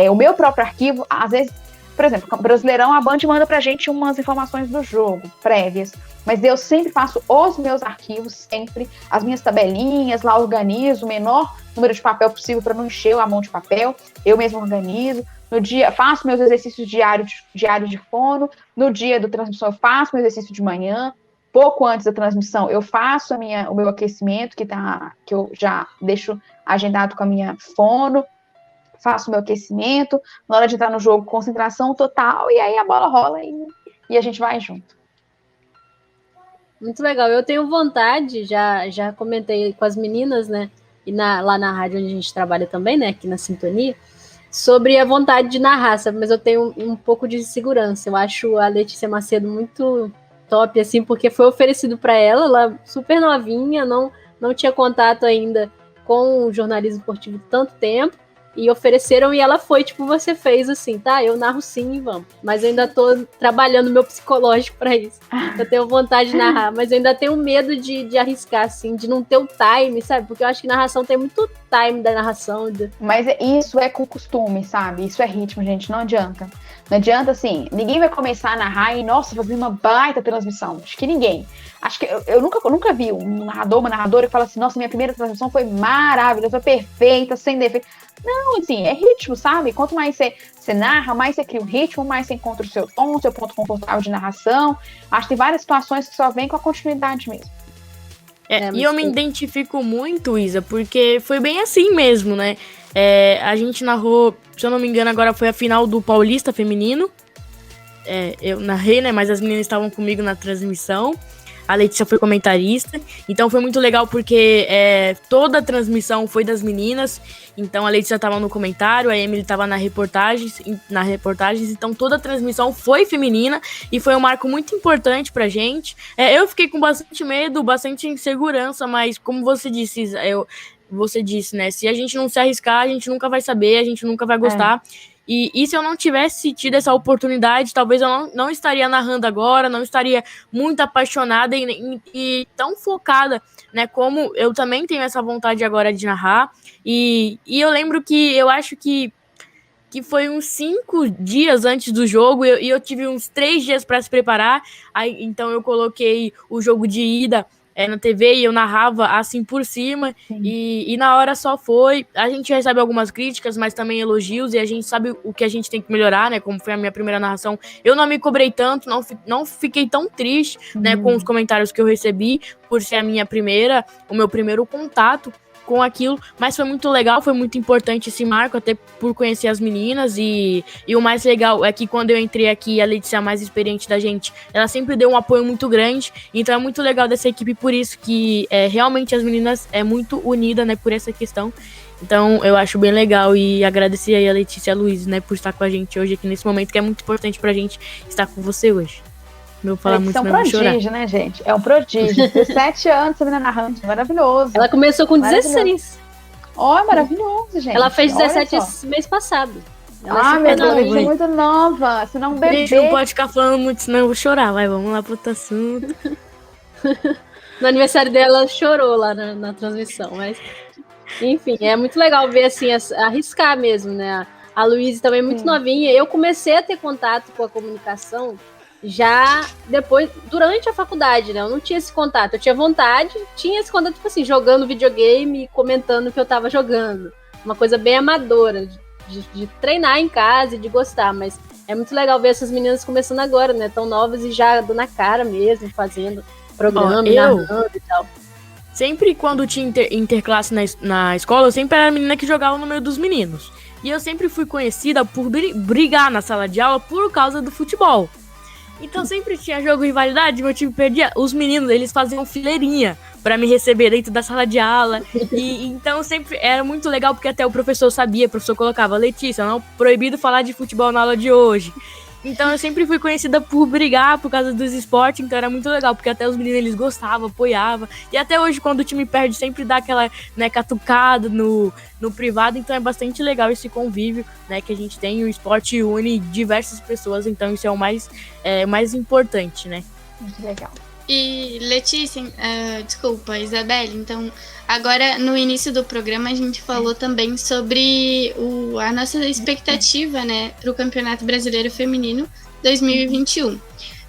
O meu próprio arquivo, às vezes, por exemplo, no Brasileirão, a Band manda pra gente umas informações do jogo, prévias. Mas eu sempre faço os meus arquivos, sempre. As minhas tabelinhas, lá organizo o menor número de papel possível para não encher a mão de papel. Eu mesmo organizo. No dia, faço meus exercícios diários de fono. No dia da transmissão, eu faço meu exercício de manhã. Pouco antes da transmissão, eu faço o meu aquecimento, que eu já deixo agendado com a minha fono. Faço o meu aquecimento. Na hora de entrar no jogo, concentração total. E aí a bola rola e a gente vai junto. Muito legal. Eu tenho vontade, já comentei com as meninas, né? E lá na rádio onde a gente trabalha também, né? Aqui na Sintonia, sobre a vontade de narrar, sabe? Mas eu tenho um pouco de segurança. Eu acho a Letícia Macedo muito top, assim, porque foi oferecido para ela super novinha, não tinha contato ainda com o jornalismo esportivo tanto tempo, e ofereceram e ela foi, tipo, você fez assim, tá? Eu narro sim e vamos. Mas eu ainda tô trabalhando meu psicológico para isso. Eu tenho vontade de narrar, mas eu ainda tenho medo de arriscar, assim, de não ter o time, sabe? Porque eu acho que narração tem muito time da narração. Mas isso é com costume, sabe? Isso é ritmo, gente, não adianta. Não adianta, assim, ninguém vai começar a narrar e, nossa, fazer uma baita transmissão. Acho que ninguém. Acho que eu nunca vi um narrador, uma narradora que fala assim, nossa, minha primeira transmissão foi maravilhosa, foi perfeita, sem defeito. Não, assim, é ritmo, sabe? Quanto mais você narra, mais você cria um ritmo, mais você encontra o seu tom, o seu ponto confortável de narração. Acho que tem várias situações que só vem com a continuidade mesmo. E eu me identifico muito, Isa, porque foi bem assim mesmo, né? A gente narrou, se eu não me engano, agora foi a final do Paulista Feminino. Eu narrei, né? Mas as meninas estavam comigo na transmissão. A Letícia foi comentarista, então foi muito legal porque toda a transmissão foi das meninas, então a Letícia estava no comentário, a Emily estava na reportagens, então toda a transmissão foi feminina e foi um marco muito importante pra gente. Eu fiquei com bastante medo, bastante insegurança, mas como você disse, né, se a gente não se arriscar, a gente nunca vai saber, a gente nunca vai gostar. E se eu não tivesse tido essa oportunidade, talvez eu não estaria narrando agora, não estaria muito apaixonada e tão focada, né? Como eu também tenho essa vontade agora de narrar. E eu lembro que eu acho que foi uns 5 dias antes do jogo e eu tive uns 3 dias para se preparar. Aí, então eu coloquei o jogo de ida na TV e eu narrava assim por cima e na hora só foi. A gente recebe algumas críticas, mas também elogios e a gente sabe o que a gente tem que melhorar, né? Como foi a minha primeira narração, eu não me cobrei tanto, não fiquei tão triste, né, com os comentários que eu recebi por ser o meu primeiro contato com aquilo, mas foi muito legal, foi muito importante esse marco, até por conhecer as meninas, e o mais legal é que quando eu entrei aqui, a Letícia, a mais experiente da gente, ela sempre deu um apoio muito grande, então é muito legal dessa equipe por isso, que realmente as meninas muito unida, né, por essa questão. Então eu acho bem legal e agradecer aí a Letícia e a Luiz, né, por estar com a gente hoje aqui nesse momento, que é muito importante pra gente estar com você hoje. Não falar muito, é um prodígio, né, gente? É um prodígio. 17 anos, você menina narrando, maravilhoso. Ela começou com 16. É maravilhoso, gente. Ela fez 17 mês passado. Meu Deus, é muito nova. Senão um bebê. Gente, não pode ficar falando muito, senão eu vou chorar. Vai, vamos lá pro outro assunto. No aniversário dela, ela chorou lá na transmissão, mas... Enfim, é muito legal ver, assim, arriscar mesmo, né? A Luísa também é muito novinha. Eu comecei a ter contato com a comunicação já depois, durante a faculdade, né? Eu não tinha esse contato. Eu tinha vontade, tinha esse contato, tipo assim, jogando videogame e comentando o que eu tava jogando. Uma coisa bem amadora, de treinar em casa e de gostar. Mas é muito legal ver essas meninas começando agora, né? Tão novas e já dando a cara mesmo, fazendo programa, narrando e tal. Sempre quando tinha interclasse na escola, eu sempre era a menina que jogava no meio dos meninos. E eu sempre fui conhecida por brigar na sala de aula por causa do futebol. Então sempre tinha jogo de rivalidade, meu time perdia. Os meninos, eles faziam fileirinha pra me receber dentro da sala de aula. E então sempre era muito legal, porque até o professor sabia, o professor colocava: Letícia, não, proibido falar de futebol na aula de hoje. Então eu sempre fui conhecida por brigar por causa dos esportes, então era muito legal, porque até os meninos, eles gostavam, apoiavam. E até hoje, quando o time perde, sempre dá aquela, né, catucada no privado, então é bastante legal esse convívio, né, que a gente tem. O esporte une diversas pessoas, então isso é o mais importante, né? Muito legal. E Letícia, desculpa, Isabelle, então agora no início do programa a gente falou também sobre a nossa expectativa, né, para o Campeonato Brasileiro Feminino 2021.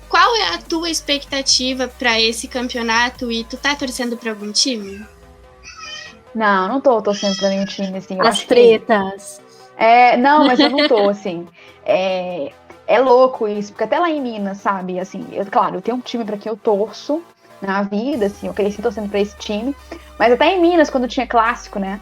Qual é a tua expectativa para esse campeonato e tu tá torcendo para algum time? Não tô torcendo para nenhum time, assim. As tretas. Não, mas eu não tô, assim. É louco isso, porque até lá em Minas, sabe, assim, claro, eu tenho um time pra quem eu torço na vida, assim, eu cresci torcendo pra esse time, mas até em Minas, quando tinha clássico, né,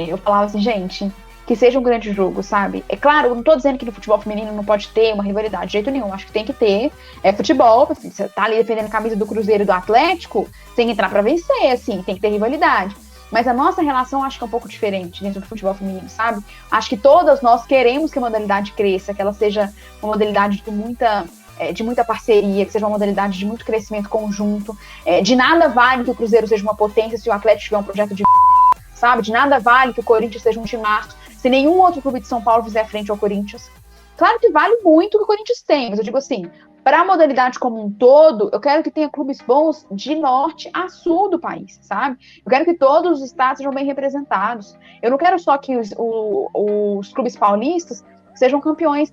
eu falava assim, gente, que seja um grande jogo, sabe? É claro, eu não tô dizendo que no futebol feminino não pode ter uma rivalidade de jeito nenhum, acho que tem que ter, futebol, assim, você tá ali defendendo a camisa do Cruzeiro e do Atlético, tem que entrar pra vencer, assim, tem que ter rivalidade. mas a nossa relação acho que é um pouco diferente dentro do futebol feminino, sabe? Acho que todas nós queremos que a modalidade cresça, que ela seja uma modalidade de muita parceria, que seja uma modalidade de muito crescimento conjunto. De nada vale que o Cruzeiro seja uma potência se o Atlético tiver um projeto de sabe? De nada vale que o Corinthians seja um timaço se nenhum outro clube de São Paulo fizer frente ao Corinthians. Claro que vale muito o que o Corinthians tem, mas eu digo assim, para a modalidade como um todo, eu quero que tenha clubes bons de norte a sul do país, sabe? Eu quero que todos os estados sejam bem representados. Eu não quero só que os clubes paulistas sejam campeões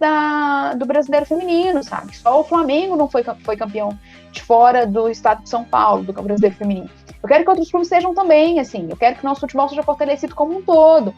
do brasileiro feminino, sabe? Só o Flamengo não foi campeão de fora do estado de São Paulo, do brasileiro feminino. Eu quero que outros clubes sejam também, assim. Eu quero que o nosso futebol seja fortalecido como um todo.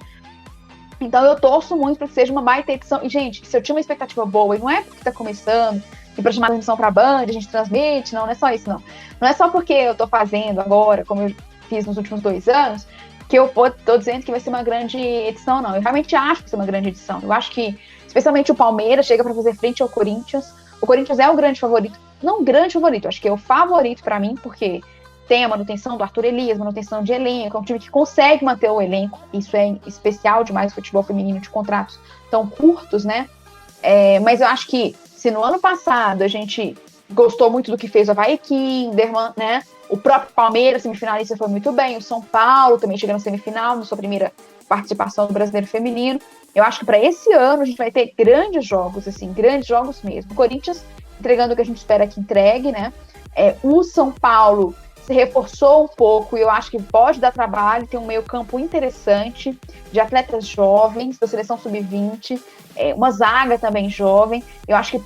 Então eu torço muito para que seja uma baita edição. E, gente, se eu tinha uma expectativa boa, e não é porque tá começando, e para chamar a atenção para a Band, a gente transmite, não é só isso, não. Não é só porque eu tô fazendo agora, como eu fiz nos últimos 2 anos, que eu tô dizendo que vai ser uma grande edição, não. Eu realmente acho que vai ser uma grande edição. Eu acho que, especialmente o Palmeiras, chega para fazer frente ao Corinthians. O Corinthians é o grande favorito. Não o grande favorito, acho que é o favorito para mim, porque tem a manutenção do Arthur Elias, manutenção de elenco, é um time que consegue manter o elenco, isso é especial demais no futebol feminino de contratos tão curtos, né? Mas eu acho que se no ano passado a gente gostou muito do que fez o Avaí Kinderman, né? O próprio Palmeiras, semifinalista, foi muito bem, o São Paulo também chegando na semifinal, na sua primeira participação do Brasileiro Feminino. Eu acho que para esse ano a gente vai ter grandes jogos, assim, grandes jogos mesmo. O Corinthians entregando o que a gente espera que entregue, né? O São Paulo se reforçou um pouco e eu acho que pode dar trabalho, tem um meio campo interessante de atletas jovens, da seleção sub-20, uma zaga também jovem, eu acho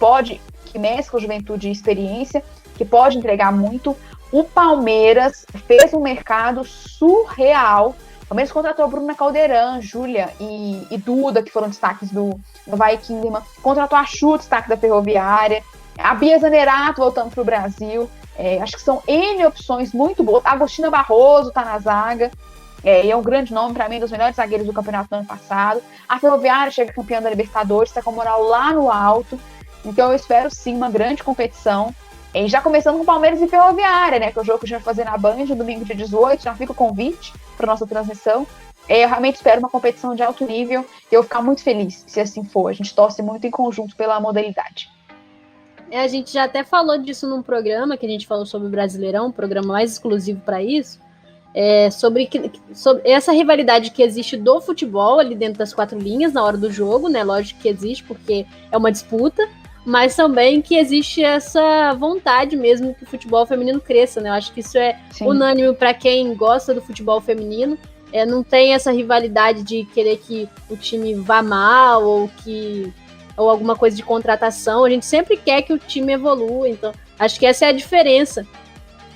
que mescla juventude e experiência, que pode entregar muito. O Palmeiras fez um mercado surreal. O Palmeiras contratou a Bruna Caldeirão, Júlia e Duda, que foram destaques do Avaí Kinderman, contratou a Chu, destaque da Ferroviária, a Bia Zanerato voltando para o Brasil. Acho que são N opções muito boas. A Agostina Barroso tá na zaga, e é um grande nome, para mim, dos melhores zagueiros do campeonato do ano passado. A Ferroviária chega campeã da Libertadores, está com a moral lá no alto. Então eu espero sim uma grande competição. E já começando com Palmeiras e Ferroviária, né? Que é o jogo que a gente vai fazer na Band no domingo dia 18. Já fica o convite para nossa transmissão. Eu realmente espero uma competição de alto nível e eu vou ficar muito feliz se assim for. A gente torce muito em conjunto pela modalidade. A gente já até falou disso num programa que a gente falou sobre o Brasileirão, um programa mais exclusivo para isso, sobre essa rivalidade que existe do futebol ali dentro das 4 linhas na hora do jogo, né? Lógico que existe porque é uma disputa, mas também que existe essa vontade mesmo que o futebol feminino cresça, né? Eu acho que isso é unânime para quem gosta do futebol feminino. Não tem essa rivalidade de querer que o time vá mal ou alguma coisa de contratação. A gente sempre quer que o time evolua, então acho que essa é a diferença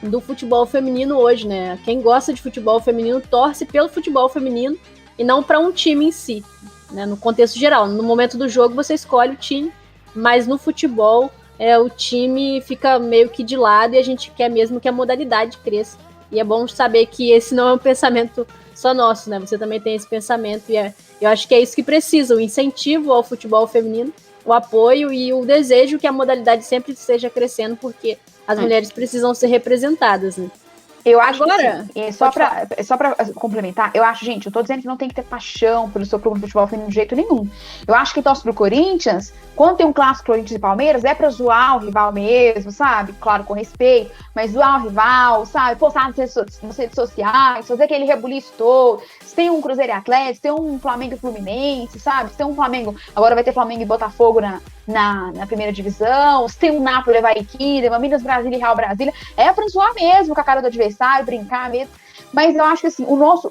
do futebol feminino hoje, né? Quem gosta de futebol feminino torce pelo futebol feminino e não para um time em si, né? No contexto geral, no momento do jogo você escolhe o time, mas no futebol o time fica meio que de lado e a gente quer mesmo que a modalidade cresça. E é bom saber que esse não é um pensamento só nosso, né? Você também tem esse pensamento e eu acho que é isso que precisa, o incentivo ao futebol feminino, o apoio e o desejo que a modalidade sempre esteja crescendo, porque as mulheres precisam ser representadas, né? Eu acho agora, que sim, só pra complementar, eu acho, gente, eu tô dizendo que não tem que ter paixão pelo seu clube de futebol feminino de jeito nenhum. Eu acho que torce pro Corinthians, quando tem um clássico Corinthians e Palmeiras, é pra zoar o rival mesmo, sabe? Claro, com respeito, mas zoar o rival, sabe? Postar nas redes sociais, fazer aquele rebuliço todo. Se tem um Cruzeiro e Atlético, se tem um Flamengo e Fluminense, sabe? Se tem um Flamengo, agora vai ter Flamengo e Botafogo na primeira divisão, se tem um Napoli e Avaí Kinderman, Minas Brasília e Real Brasília, é pra zoar mesmo com a cara do adversário, brincar mesmo. Mas eu acho que assim,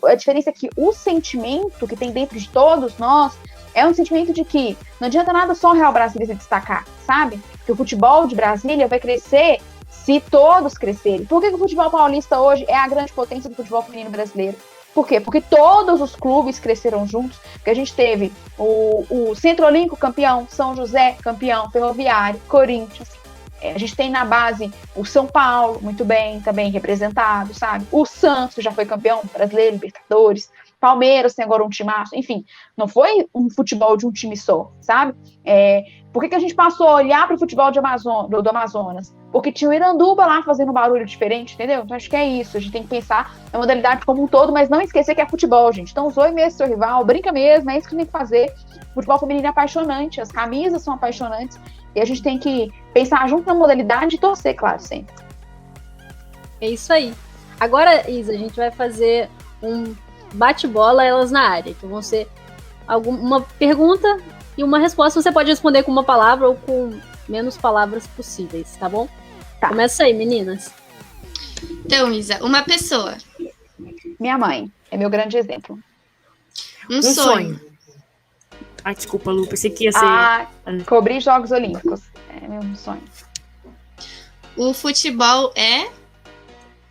a diferença é que o sentimento que tem dentro de todos nós é um sentimento de que não adianta nada só o Real Brasília se destacar, sabe? Que o futebol de Brasília vai crescer se todos crescerem. Por que o futebol paulista hoje é a grande potência do futebol feminino brasileiro? Por quê? Porque todos os clubes cresceram juntos, porque a gente teve o Centro Olímpico campeão, São José campeão, Ferroviário, Corinthians. A gente tem na base o São Paulo, muito bem, também representado, sabe? O Santos já foi campeão brasileiro, Libertadores. Palmeiras tem agora um timaço, enfim, não foi um futebol de um time só, sabe? Por que a gente passou a olhar para o futebol do Amazonas? Porque tinha o Iranduba lá fazendo um barulho diferente, entendeu? Então acho que é isso, a gente tem que pensar na modalidade como um todo, mas não esquecer que é futebol, gente. Então zoe mesmo seu rival, brinca mesmo, é isso que tem que fazer. O futebol feminino é apaixonante, as camisas são apaixonantes, e a gente tem que pensar junto na modalidade e torcer, claro, sempre. É isso aí. Agora, Isa, a gente vai fazer um bate-bola, elas na área, que vão ser uma pergunta e uma resposta. Você pode responder com uma palavra ou com menos palavras possíveis, tá bom? Tá. Começa aí, meninas. Então, Isa, uma pessoa. Minha mãe é meu grande exemplo. Um sonho. Ai, desculpa, Lu, pensei que ia ser... Cobrir Jogos Olímpicos. É meu sonho. O futebol é?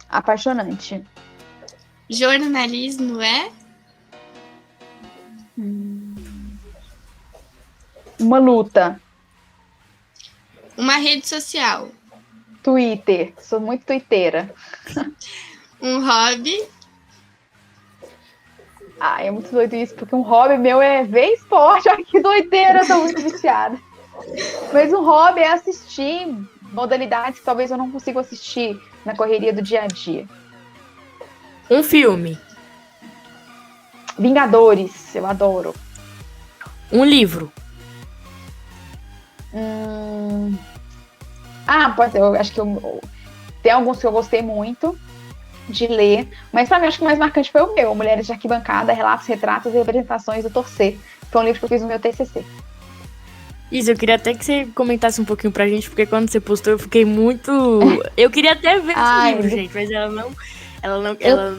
Apaixonante. Jornalismo é? Uma luta. Uma rede social. Twitter. Sou muito twitteira. Um hobby. É muito doido isso, porque um hobby meu é ver esporte. Olha que doideira, eu tô muito viciada. Mas um hobby é assistir modalidades que talvez eu não consiga assistir na correria do dia a dia. Um filme. Vingadores, eu adoro. Um livro. Pode ser, eu acho que tem alguns que eu gostei muito de ler, mas pra mim acho que o mais marcante foi o meu, Mulheres de Arquibancada, Relatos, Retratos e Representações do Torcer. Foi um livro que eu fiz no meu TCC. Isso, eu queria até que você comentasse um pouquinho pra gente, porque quando você postou eu fiquei muito... Eu queria até ver esse livro, gente, mas ela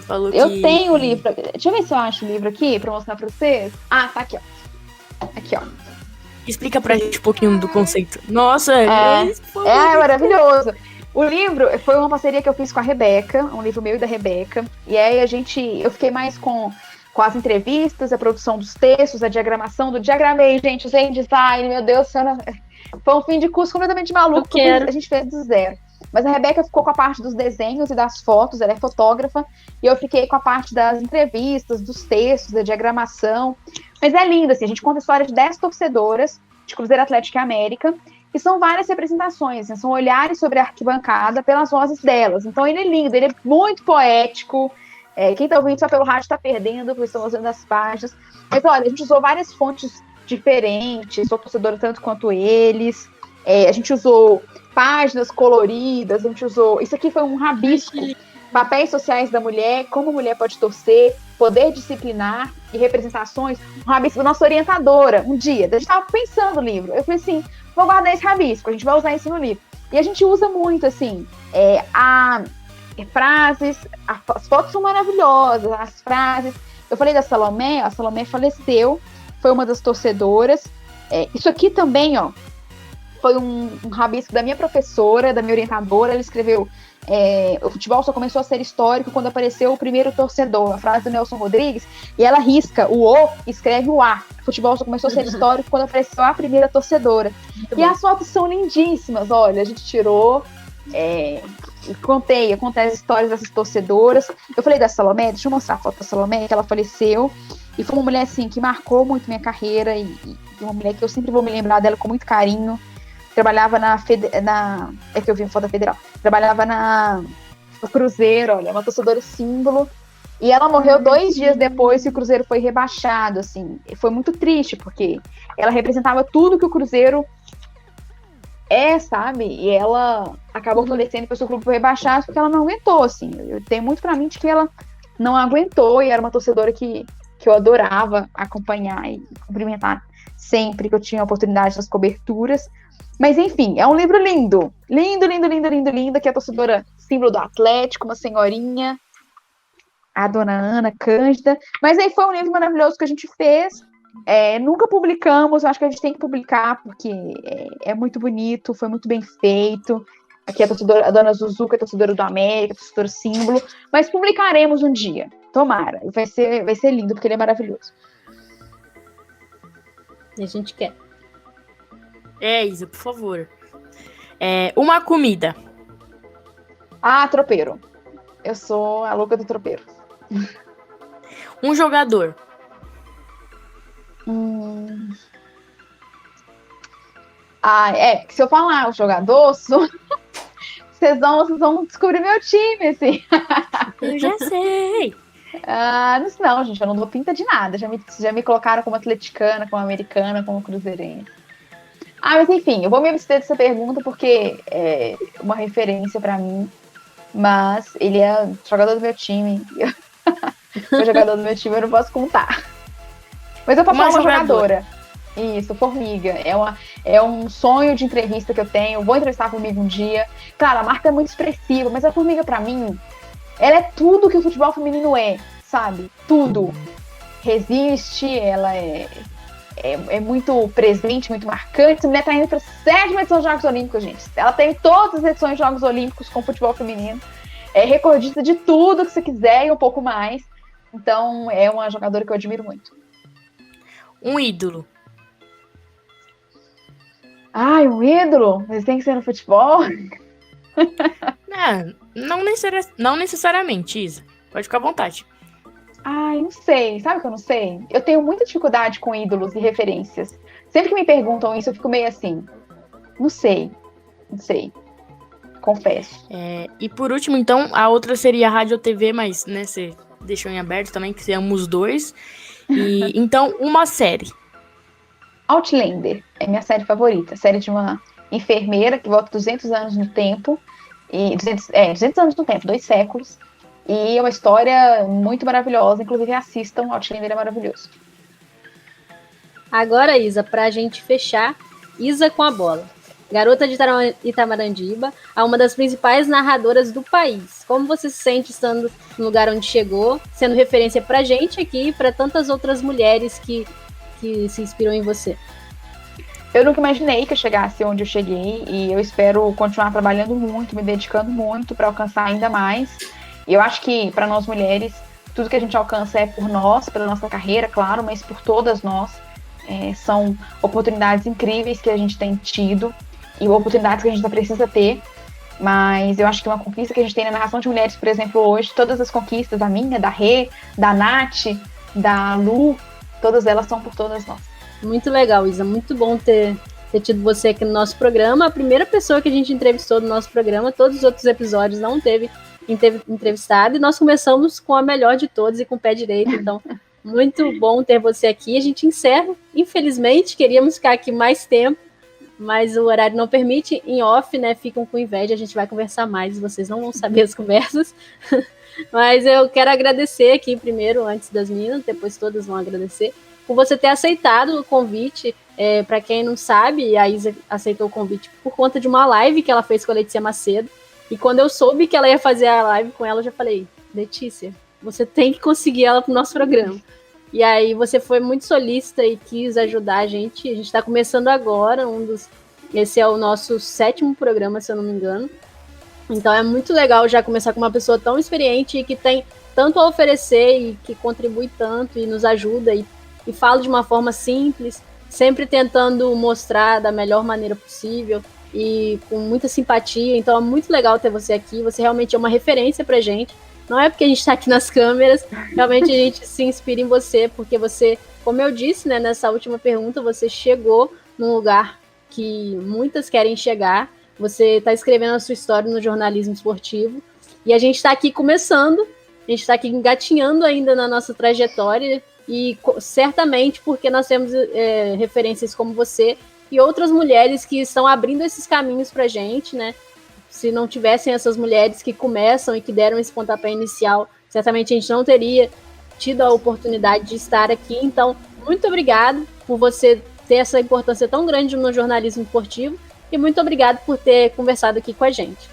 falou que... Eu tenho o livro. Deixa eu ver se eu acho o livro aqui pra mostrar pra vocês. Tá aqui, ó. Aqui, ó. Explica pra gente um pouquinho do conceito. Nossa, é maravilhoso. O livro foi uma parceria que eu fiz com a Rebeca, um livro meu e da Rebeca. E aí eu fiquei mais com as entrevistas, a produção dos textos, a diagramação do diagramei, gente, usei design, meu Deus, foi um fim de curso completamente maluco, porque a gente fez do zero. Mas a Rebeca ficou com a parte dos desenhos e das fotos, ela é fotógrafa, e eu fiquei com a parte das entrevistas, dos textos, da diagramação. Mas é lindo, assim, a gente conta a história de 10 torcedoras de Cruzeiro Atlético e América, e são várias representações, assim, são olhares sobre a arquibancada pelas vozes delas. Então ele é lindo, ele é muito poético. Quem tá ouvindo só pelo rádio tá perdendo, porque estão usando as páginas. Mas olha, a gente usou várias fontes diferentes, sou torcedora tanto quanto eles. A gente usou páginas coloridas, a gente usou... Isso aqui foi um rabisco. Papéis sociais da mulher, como a mulher pode torcer, poder disciplinar e representações. Um rabisco da nossa orientadora, um dia. A gente estava pensando no livro. Eu falei assim, vou guardar esse rabisco, a gente vai usar isso no livro. E a gente usa muito, assim, frases, as fotos são maravilhosas, as frases. Eu falei da Salomé, a Salomé faleceu, foi uma das torcedoras. Isso aqui também, ó, foi um rabisco da minha professora, da minha orientadora. Ela escreveu: o futebol só começou a ser histórico quando apareceu o primeiro torcedor, a frase do Nelson Rodrigues, e ela risca o O e escreve o A. O futebol só começou a ser histórico quando apareceu a primeira torcedora. Muito bom. As fotos são lindíssimas, olha, a gente tirou, eu contei as histórias dessas torcedoras. Eu falei da Salomé, deixa eu mostrar a foto da Salomé, que ela faleceu, e foi uma mulher, assim, que marcou muito minha carreira, e uma mulher que eu sempre vou me lembrar dela com muito carinho. Trabalhava que eu vi foto da Federal. Trabalhava no Cruzeiro, olha, uma torcedora símbolo. E ela morreu 2 dias depois que o Cruzeiro foi rebaixado, assim. E foi muito triste, porque ela representava tudo que o Cruzeiro sabe? E ela acabou falecendo depois que o clube foi rebaixado, porque ela não aguentou, assim. Eu tenho muito pra mim de que ela não aguentou, e era uma torcedora que eu adorava acompanhar e cumprimentar sempre que eu tinha a oportunidade das coberturas. Mas, enfim, é um livro lindo. Lindo, lindo, lindo, lindo, lindo, que é a torcedora símbolo do Atlético, uma senhorinha, a dona Ana Cândida. Mas aí foi um livro maravilhoso que a gente fez. Nunca publicamos, eu acho que a gente tem que publicar, porque é muito bonito, foi muito bem feito. Aqui a dona Zuzuca, a torcedora do América, a torcedora símbolo. Mas publicaremos um dia, tomara. Vai ser lindo, porque ele é maravilhoso. E a gente quer. Isa, por favor. Uma comida. Tropeiro. Eu sou a louca do tropeiro. Um jogador. Se eu falar o jogador, vocês vão descobrir meu time, assim. Eu já sei. Não, gente, eu não dou pinta de nada. Já me colocaram como atleticana, como americana, como cruzeirense. Mas enfim, eu vou me abster dessa pergunta porque é uma referência pra mim. Mas ele é jogador do meu time. O jogador do meu time eu não posso contar. Mas eu posso falar uma jogadora. Isso, Formiga. É um sonho de entrevista que eu tenho. Eu vou entrevistar a Formiga um dia. Claro, a marca é muito expressiva, mas a Formiga, pra mim, ela é tudo que o futebol feminino é, sabe? Tudo. Resiste, ela é muito presente, muito marcante. Essa mulher tá indo pra 7ª edição dos Jogos Olímpicos, gente. Ela tem todas as edições de Jogos Olímpicos com futebol feminino. É recordista de tudo que você quiser e um pouco mais. Então, é uma jogadora que eu admiro muito. Um ídolo. Um ídolo? Mas tem que ser no futebol? Não necessariamente, Isa. Pode ficar à vontade. Não sei. Sabe o que eu não sei? Eu tenho muita dificuldade com ídolos e referências. Sempre que me perguntam isso, eu fico meio assim. Não sei. Confesso. E por último, então, a outra seria a Rádio ou TV, mas, né, você deixou em aberto também, que seamos os dois. E então, uma série. Outlander é minha série favorita. Série de uma enfermeira que volta 200 anos no tempo. 200 anos no tempo, 2 séculos. E é uma história muito maravilhosa. Inclusive, assistam. Outlander é maravilhoso. Agora, Isa, pra gente fechar, Isa com a bola. Garota de Itamarandiba, a uma das principais narradoras do país. Como você se sente estando no lugar onde chegou, sendo referência pra gente aqui e pra tantas outras mulheres que se inspiram em você? Eu nunca imaginei que eu chegasse onde eu cheguei e eu espero continuar trabalhando muito, me dedicando muito para alcançar ainda mais. E eu acho que para nós mulheres, tudo que a gente alcança é por nós, pela nossa carreira, claro, mas por todas nós. São oportunidades incríveis que a gente tem tido e oportunidades que a gente precisa ter. Mas eu acho que uma conquista que a gente tem na narração de mulheres, por exemplo, hoje, todas as conquistas, da minha, da Rê, da Nath, da Lu, todas elas são por todas nós. Muito legal, Isa. Muito bom ter tido você aqui no nosso programa. A primeira pessoa que a gente entrevistou no nosso programa, todos os outros episódios não teve entrevistado. E nós começamos com a melhor de todos e com o pé direito. Então, muito bom ter você aqui. A gente encerra. Infelizmente, queríamos ficar aqui mais tempo, mas o horário não permite. Em off, né? Ficam com inveja. A gente vai conversar mais. Vocês não vão saber as conversas. Mas eu quero agradecer aqui primeiro, antes das meninas, depois todas vão agradecer, por você ter aceitado o convite. Para quem não sabe, a Isa aceitou o convite por conta de uma live que ela fez com a Letícia Macedo. E quando eu soube que ela ia fazer a live com ela, eu já falei, Letícia, você tem que conseguir ela pro nosso programa. E aí você foi muito solícita e quis ajudar a gente. A gente está começando agora, esse é o nosso 7º programa, se eu não me engano. Então é muito legal já começar com uma pessoa tão experiente e que tem tanto a oferecer e que contribui tanto e nos ajuda e fala de uma forma simples, sempre tentando mostrar da melhor maneira possível e com muita simpatia. Então é muito legal ter você aqui, você realmente é uma referência pra gente. Não é porque a gente está aqui nas câmeras, realmente a gente se inspira em você, porque você, como eu disse, né, nessa última pergunta, você chegou num lugar que muitas querem chegar. Você está escrevendo a sua história no jornalismo esportivo e a gente está aqui começando, a gente está aqui engatinhando ainda na nossa trajetória e certamente porque nós temos referências como você e outras mulheres que estão abrindo esses caminhos para a gente, né? Se não tivessem essas mulheres que começam e que deram esse pontapé inicial, certamente a gente não teria tido a oportunidade de estar aqui. Então, muito obrigado por você ter essa importância tão grande no jornalismo esportivo. E muito obrigada por ter conversado aqui com a gente.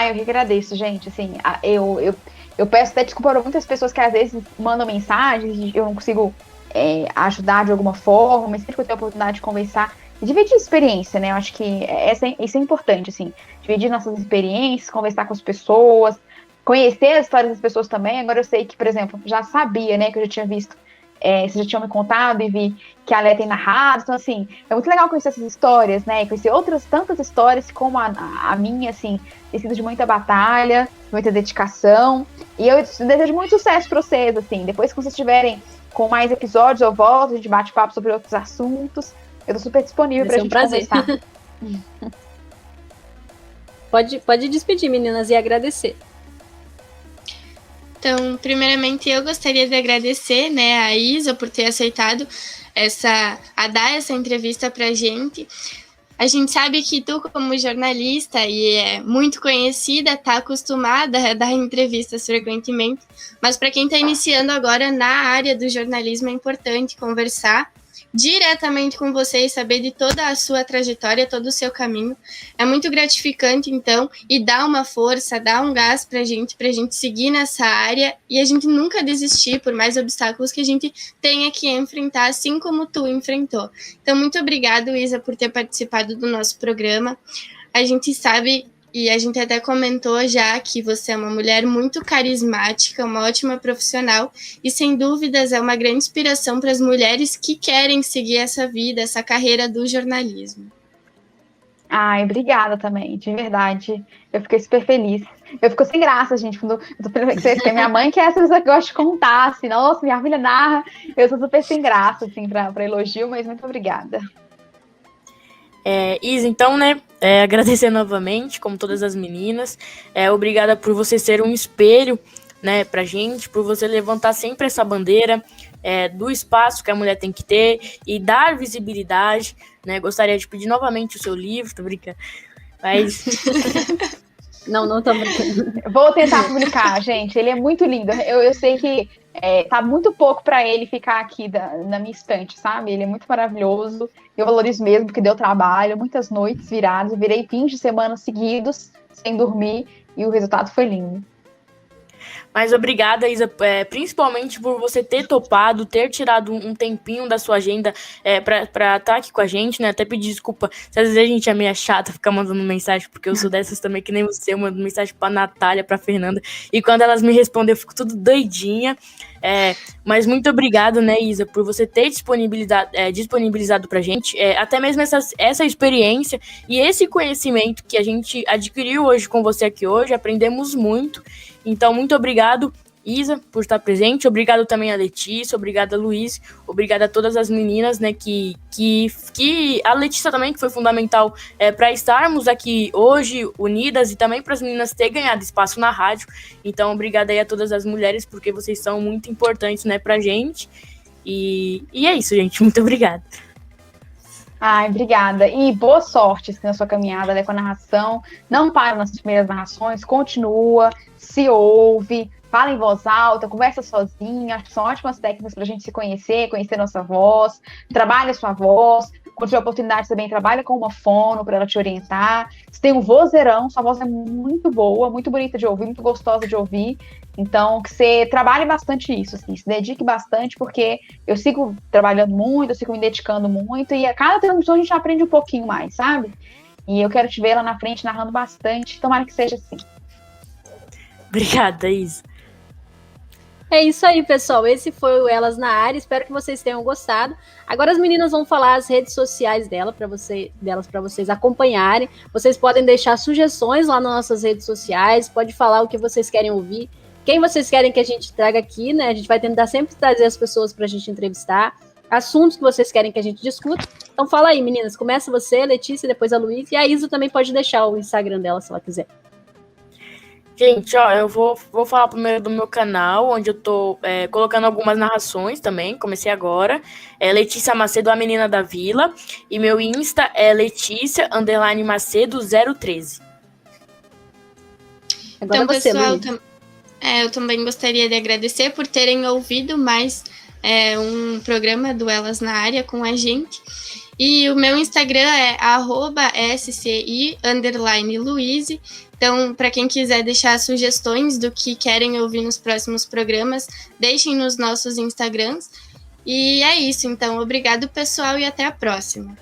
Eu que agradeço, gente. Assim, eu peço até desculpa para muitas pessoas que às vezes mandam mensagens e eu não consigo ajudar de alguma forma, mas sempre que eu tenho a oportunidade de conversar e dividir experiência, né? Eu acho que isso é importante, assim. Dividir nossas experiências, conversar com as pessoas, conhecer as histórias das pessoas também. Agora eu sei que, por exemplo, já sabia, né, que eu já tinha visto vocês já tinham me contado e vi que a Lé tem narrado. Então, assim, é muito legal conhecer essas histórias, né? E conhecer outras tantas histórias como a minha, assim, tem sido de muita batalha, muita dedicação. E eu desejo muito sucesso para vocês, assim. Depois que vocês estiverem com mais episódios, eu volto, a gente bate papo sobre outros assuntos. Eu tô super disponível pra gente conversar. Pode despedir, meninas, e agradecer. Então, primeiramente, eu gostaria de agradecer, né, a Isa por ter aceitado a dar essa entrevista pra gente. A gente sabe que tu, como jornalista e é muito conhecida, tá acostumada a dar entrevistas frequentemente, mas para quem está iniciando agora na área do jornalismo é importante conversar diretamente com você e saber de toda a sua trajetória, todo o seu caminho. É muito gratificante, então, e dá uma força, dá um gás pra gente seguir nessa área e a gente nunca desistir por mais obstáculos que a gente tenha que enfrentar, assim como tu enfrentou. Então, muito obrigado, Isa, por ter participado do nosso programa. A gente sabe, e a gente até comentou já, que você é uma mulher muito carismática, uma ótima profissional e, sem dúvidas, é uma grande inspiração para as mulheres que querem seguir essa vida, essa carreira do jornalismo. Ai, obrigada também, de verdade. Eu fiquei super feliz. Eu fico sem graça, gente, quando eu tô pensando que vocês têm minha mãe, que é essa pessoa que gosta de contar, assim, nossa, minha filha narra. Eu sou super sem graça, assim, pra elogio, mas muito obrigada. Isa, então, né, agradecer novamente, como todas as meninas, obrigada por você ser um espelho, né, pra gente, por você levantar sempre essa bandeira do espaço que a mulher tem que ter e dar visibilidade, né, gostaria de pedir novamente o seu livro, tô brincando, mas... Não tô brincando. Vou tentar publicar, gente, ele é muito lindo, eu sei que tá muito pouco para ele ficar aqui na minha estante, sabe? Ele é muito maravilhoso. Eu valorizo mesmo, porque deu trabalho, muitas noites viradas. Eu virei fins de semana seguidos, sem dormir, e o resultado foi lindo. Mas obrigada, Isa, principalmente por você ter topado, ter tirado um tempinho da sua agenda pra estar aqui com a gente, né? Até pedir desculpa se às vezes a gente é meio chata ficar mandando mensagem, porque eu sou dessas também, que nem você, eu mando mensagem pra Natália, pra Fernanda, e quando elas me respondem eu fico tudo doidinha. Mas muito obrigado, né, Isa, por você ter disponibilizado pra gente, até mesmo essa experiência e esse conhecimento que a gente adquiriu hoje com você aqui hoje, aprendemos muito. Então, muito obrigado, Isa, por estar presente. Obrigado também a Letícia, obrigado a Luiz, obrigado a todas as meninas, né, que a Letícia também, que foi fundamental para estarmos aqui hoje unidas e também para as meninas terem ganhado espaço na rádio. Então, obrigada aí a todas as mulheres, porque vocês são muito importantes, né, pra gente. E é isso, gente. Muito obrigada. Ai, obrigada. E boa sorte assim, na sua caminhada, né, com a narração. Não para nas primeiras narrações, continua, se ouve, fala em voz alta, conversa sozinha. Acho que são ótimas técnicas para a gente se conhecer nossa voz, trabalha a sua voz. Quando tiver oportunidade, também trabalha com uma fono para ela te orientar. Você tem um vozeirão, sua voz é muito boa, muito bonita de ouvir, muito gostosa de ouvir. Então, que você trabalhe bastante isso, assim, se dedique bastante, porque eu sigo trabalhando muito, eu sigo me dedicando muito, e a cada transmissão a gente aprende um pouquinho mais, sabe? E eu quero te ver lá na frente narrando bastante, tomara que seja assim. Obrigada, Isa. É isso aí, pessoal. Esse foi o Elas na Área. Espero que vocês tenham gostado. Agora as meninas vão falar as redes sociais delas para vocês acompanharem. Vocês podem deixar sugestões lá nas nossas redes sociais, pode falar o que vocês querem ouvir, quem vocês querem que a gente traga aqui, né? A gente vai tentar sempre trazer as pessoas para a gente entrevistar, assuntos que vocês querem que a gente discuta. Então fala aí, meninas. Começa você, Letícia, depois a Luiz, e a Isa também pode deixar o Instagram dela, se ela quiser. Gente, ó, eu vou falar primeiro do meu canal, onde eu tô colocando algumas narrações também, comecei agora. Letícia Macedo, a menina da vila. E meu Insta é Letícia_Macedo013. Agora então, você, pessoal, eu também gostaria de agradecer por terem ouvido mais um programa do Elas na Área com a gente. E o meu Instagram é @sci_Luize. Então, para quem quiser deixar sugestões do que querem ouvir nos próximos programas, deixem nos nossos Instagrams. E é isso, então. Obrigado, pessoal, e até a próxima.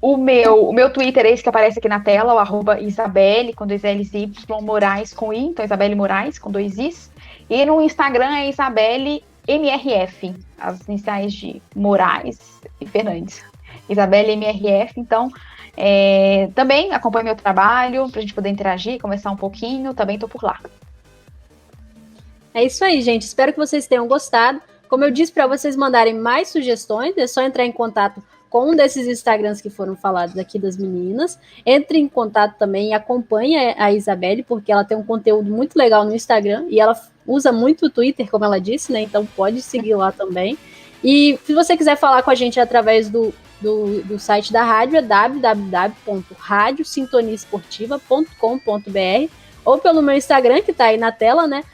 O meu Twitter é esse que aparece aqui na tela, o @Isabelle, com 2 L's e Y, Moraes com I, então Isabelle Moraes, com 2 Is. E no Instagram é Isabelle MRF, as iniciais de Moraes e Fernandes. Isabelle MRF, então também acompanhe meu trabalho para a gente poder interagir, conversar um pouquinho, também estou por lá. É isso aí, gente. Espero que vocês tenham gostado. Como eu disse, para vocês mandarem mais sugestões, é só entrar em contato com um desses Instagrams que foram falados aqui das meninas. Entre em contato também e acompanhe a Isabelle, porque ela tem um conteúdo muito legal no Instagram e ela usa muito o Twitter, como ela disse, né? Então pode seguir lá também. E se você quiser falar com a gente através do site da rádio, é www.radiosintoniaesportiva.com.br ou pelo meu Instagram, que tá aí na tela, né?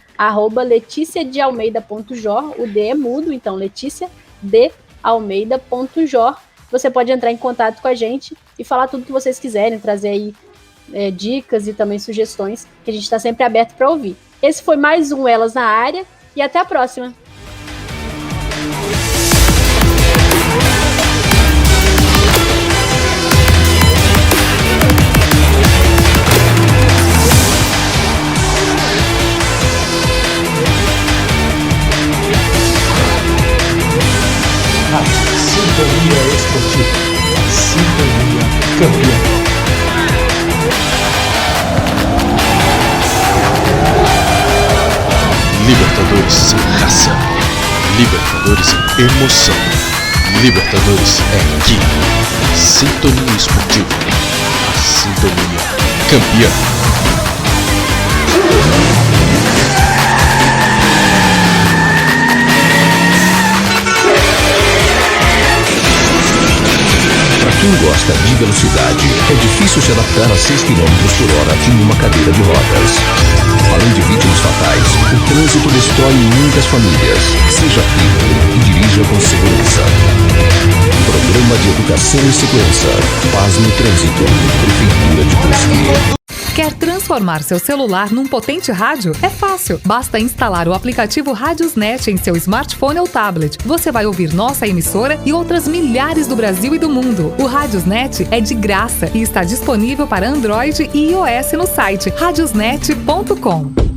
@leticiadealmeida.jor, o D é mudo, então leticiadealmeida.jor. Você pode entrar em contato com a gente e falar tudo que vocês quiserem, trazer aí dicas e também sugestões, que a gente está sempre aberto para ouvir. Esse foi mais um Elas na Área e até a próxima! Sintonia Esportiva, Sintonia Campeã. Libertadores raça, Libertadores emoção, Libertadores é aqui. Sintonia Esportiva, a Sintonia Campeã. Quem gosta de velocidade, é difícil se adaptar a 6 km por hora em uma cadeira de rodas. Além de vítimas fatais, o trânsito destrói muitas famílias. Seja atento e dirija com segurança. Programa de Educação e Segurança. Paz no Trânsito. Prefeitura de Brusque. Quer transformar seu celular num potente rádio? É fácil. Basta instalar o aplicativo Radiosnet em seu smartphone ou tablet. Você vai ouvir nossa emissora e outras milhares do Brasil e do mundo. O Radiosnet é de graça e está disponível para Android e iOS no site radiosnet.com.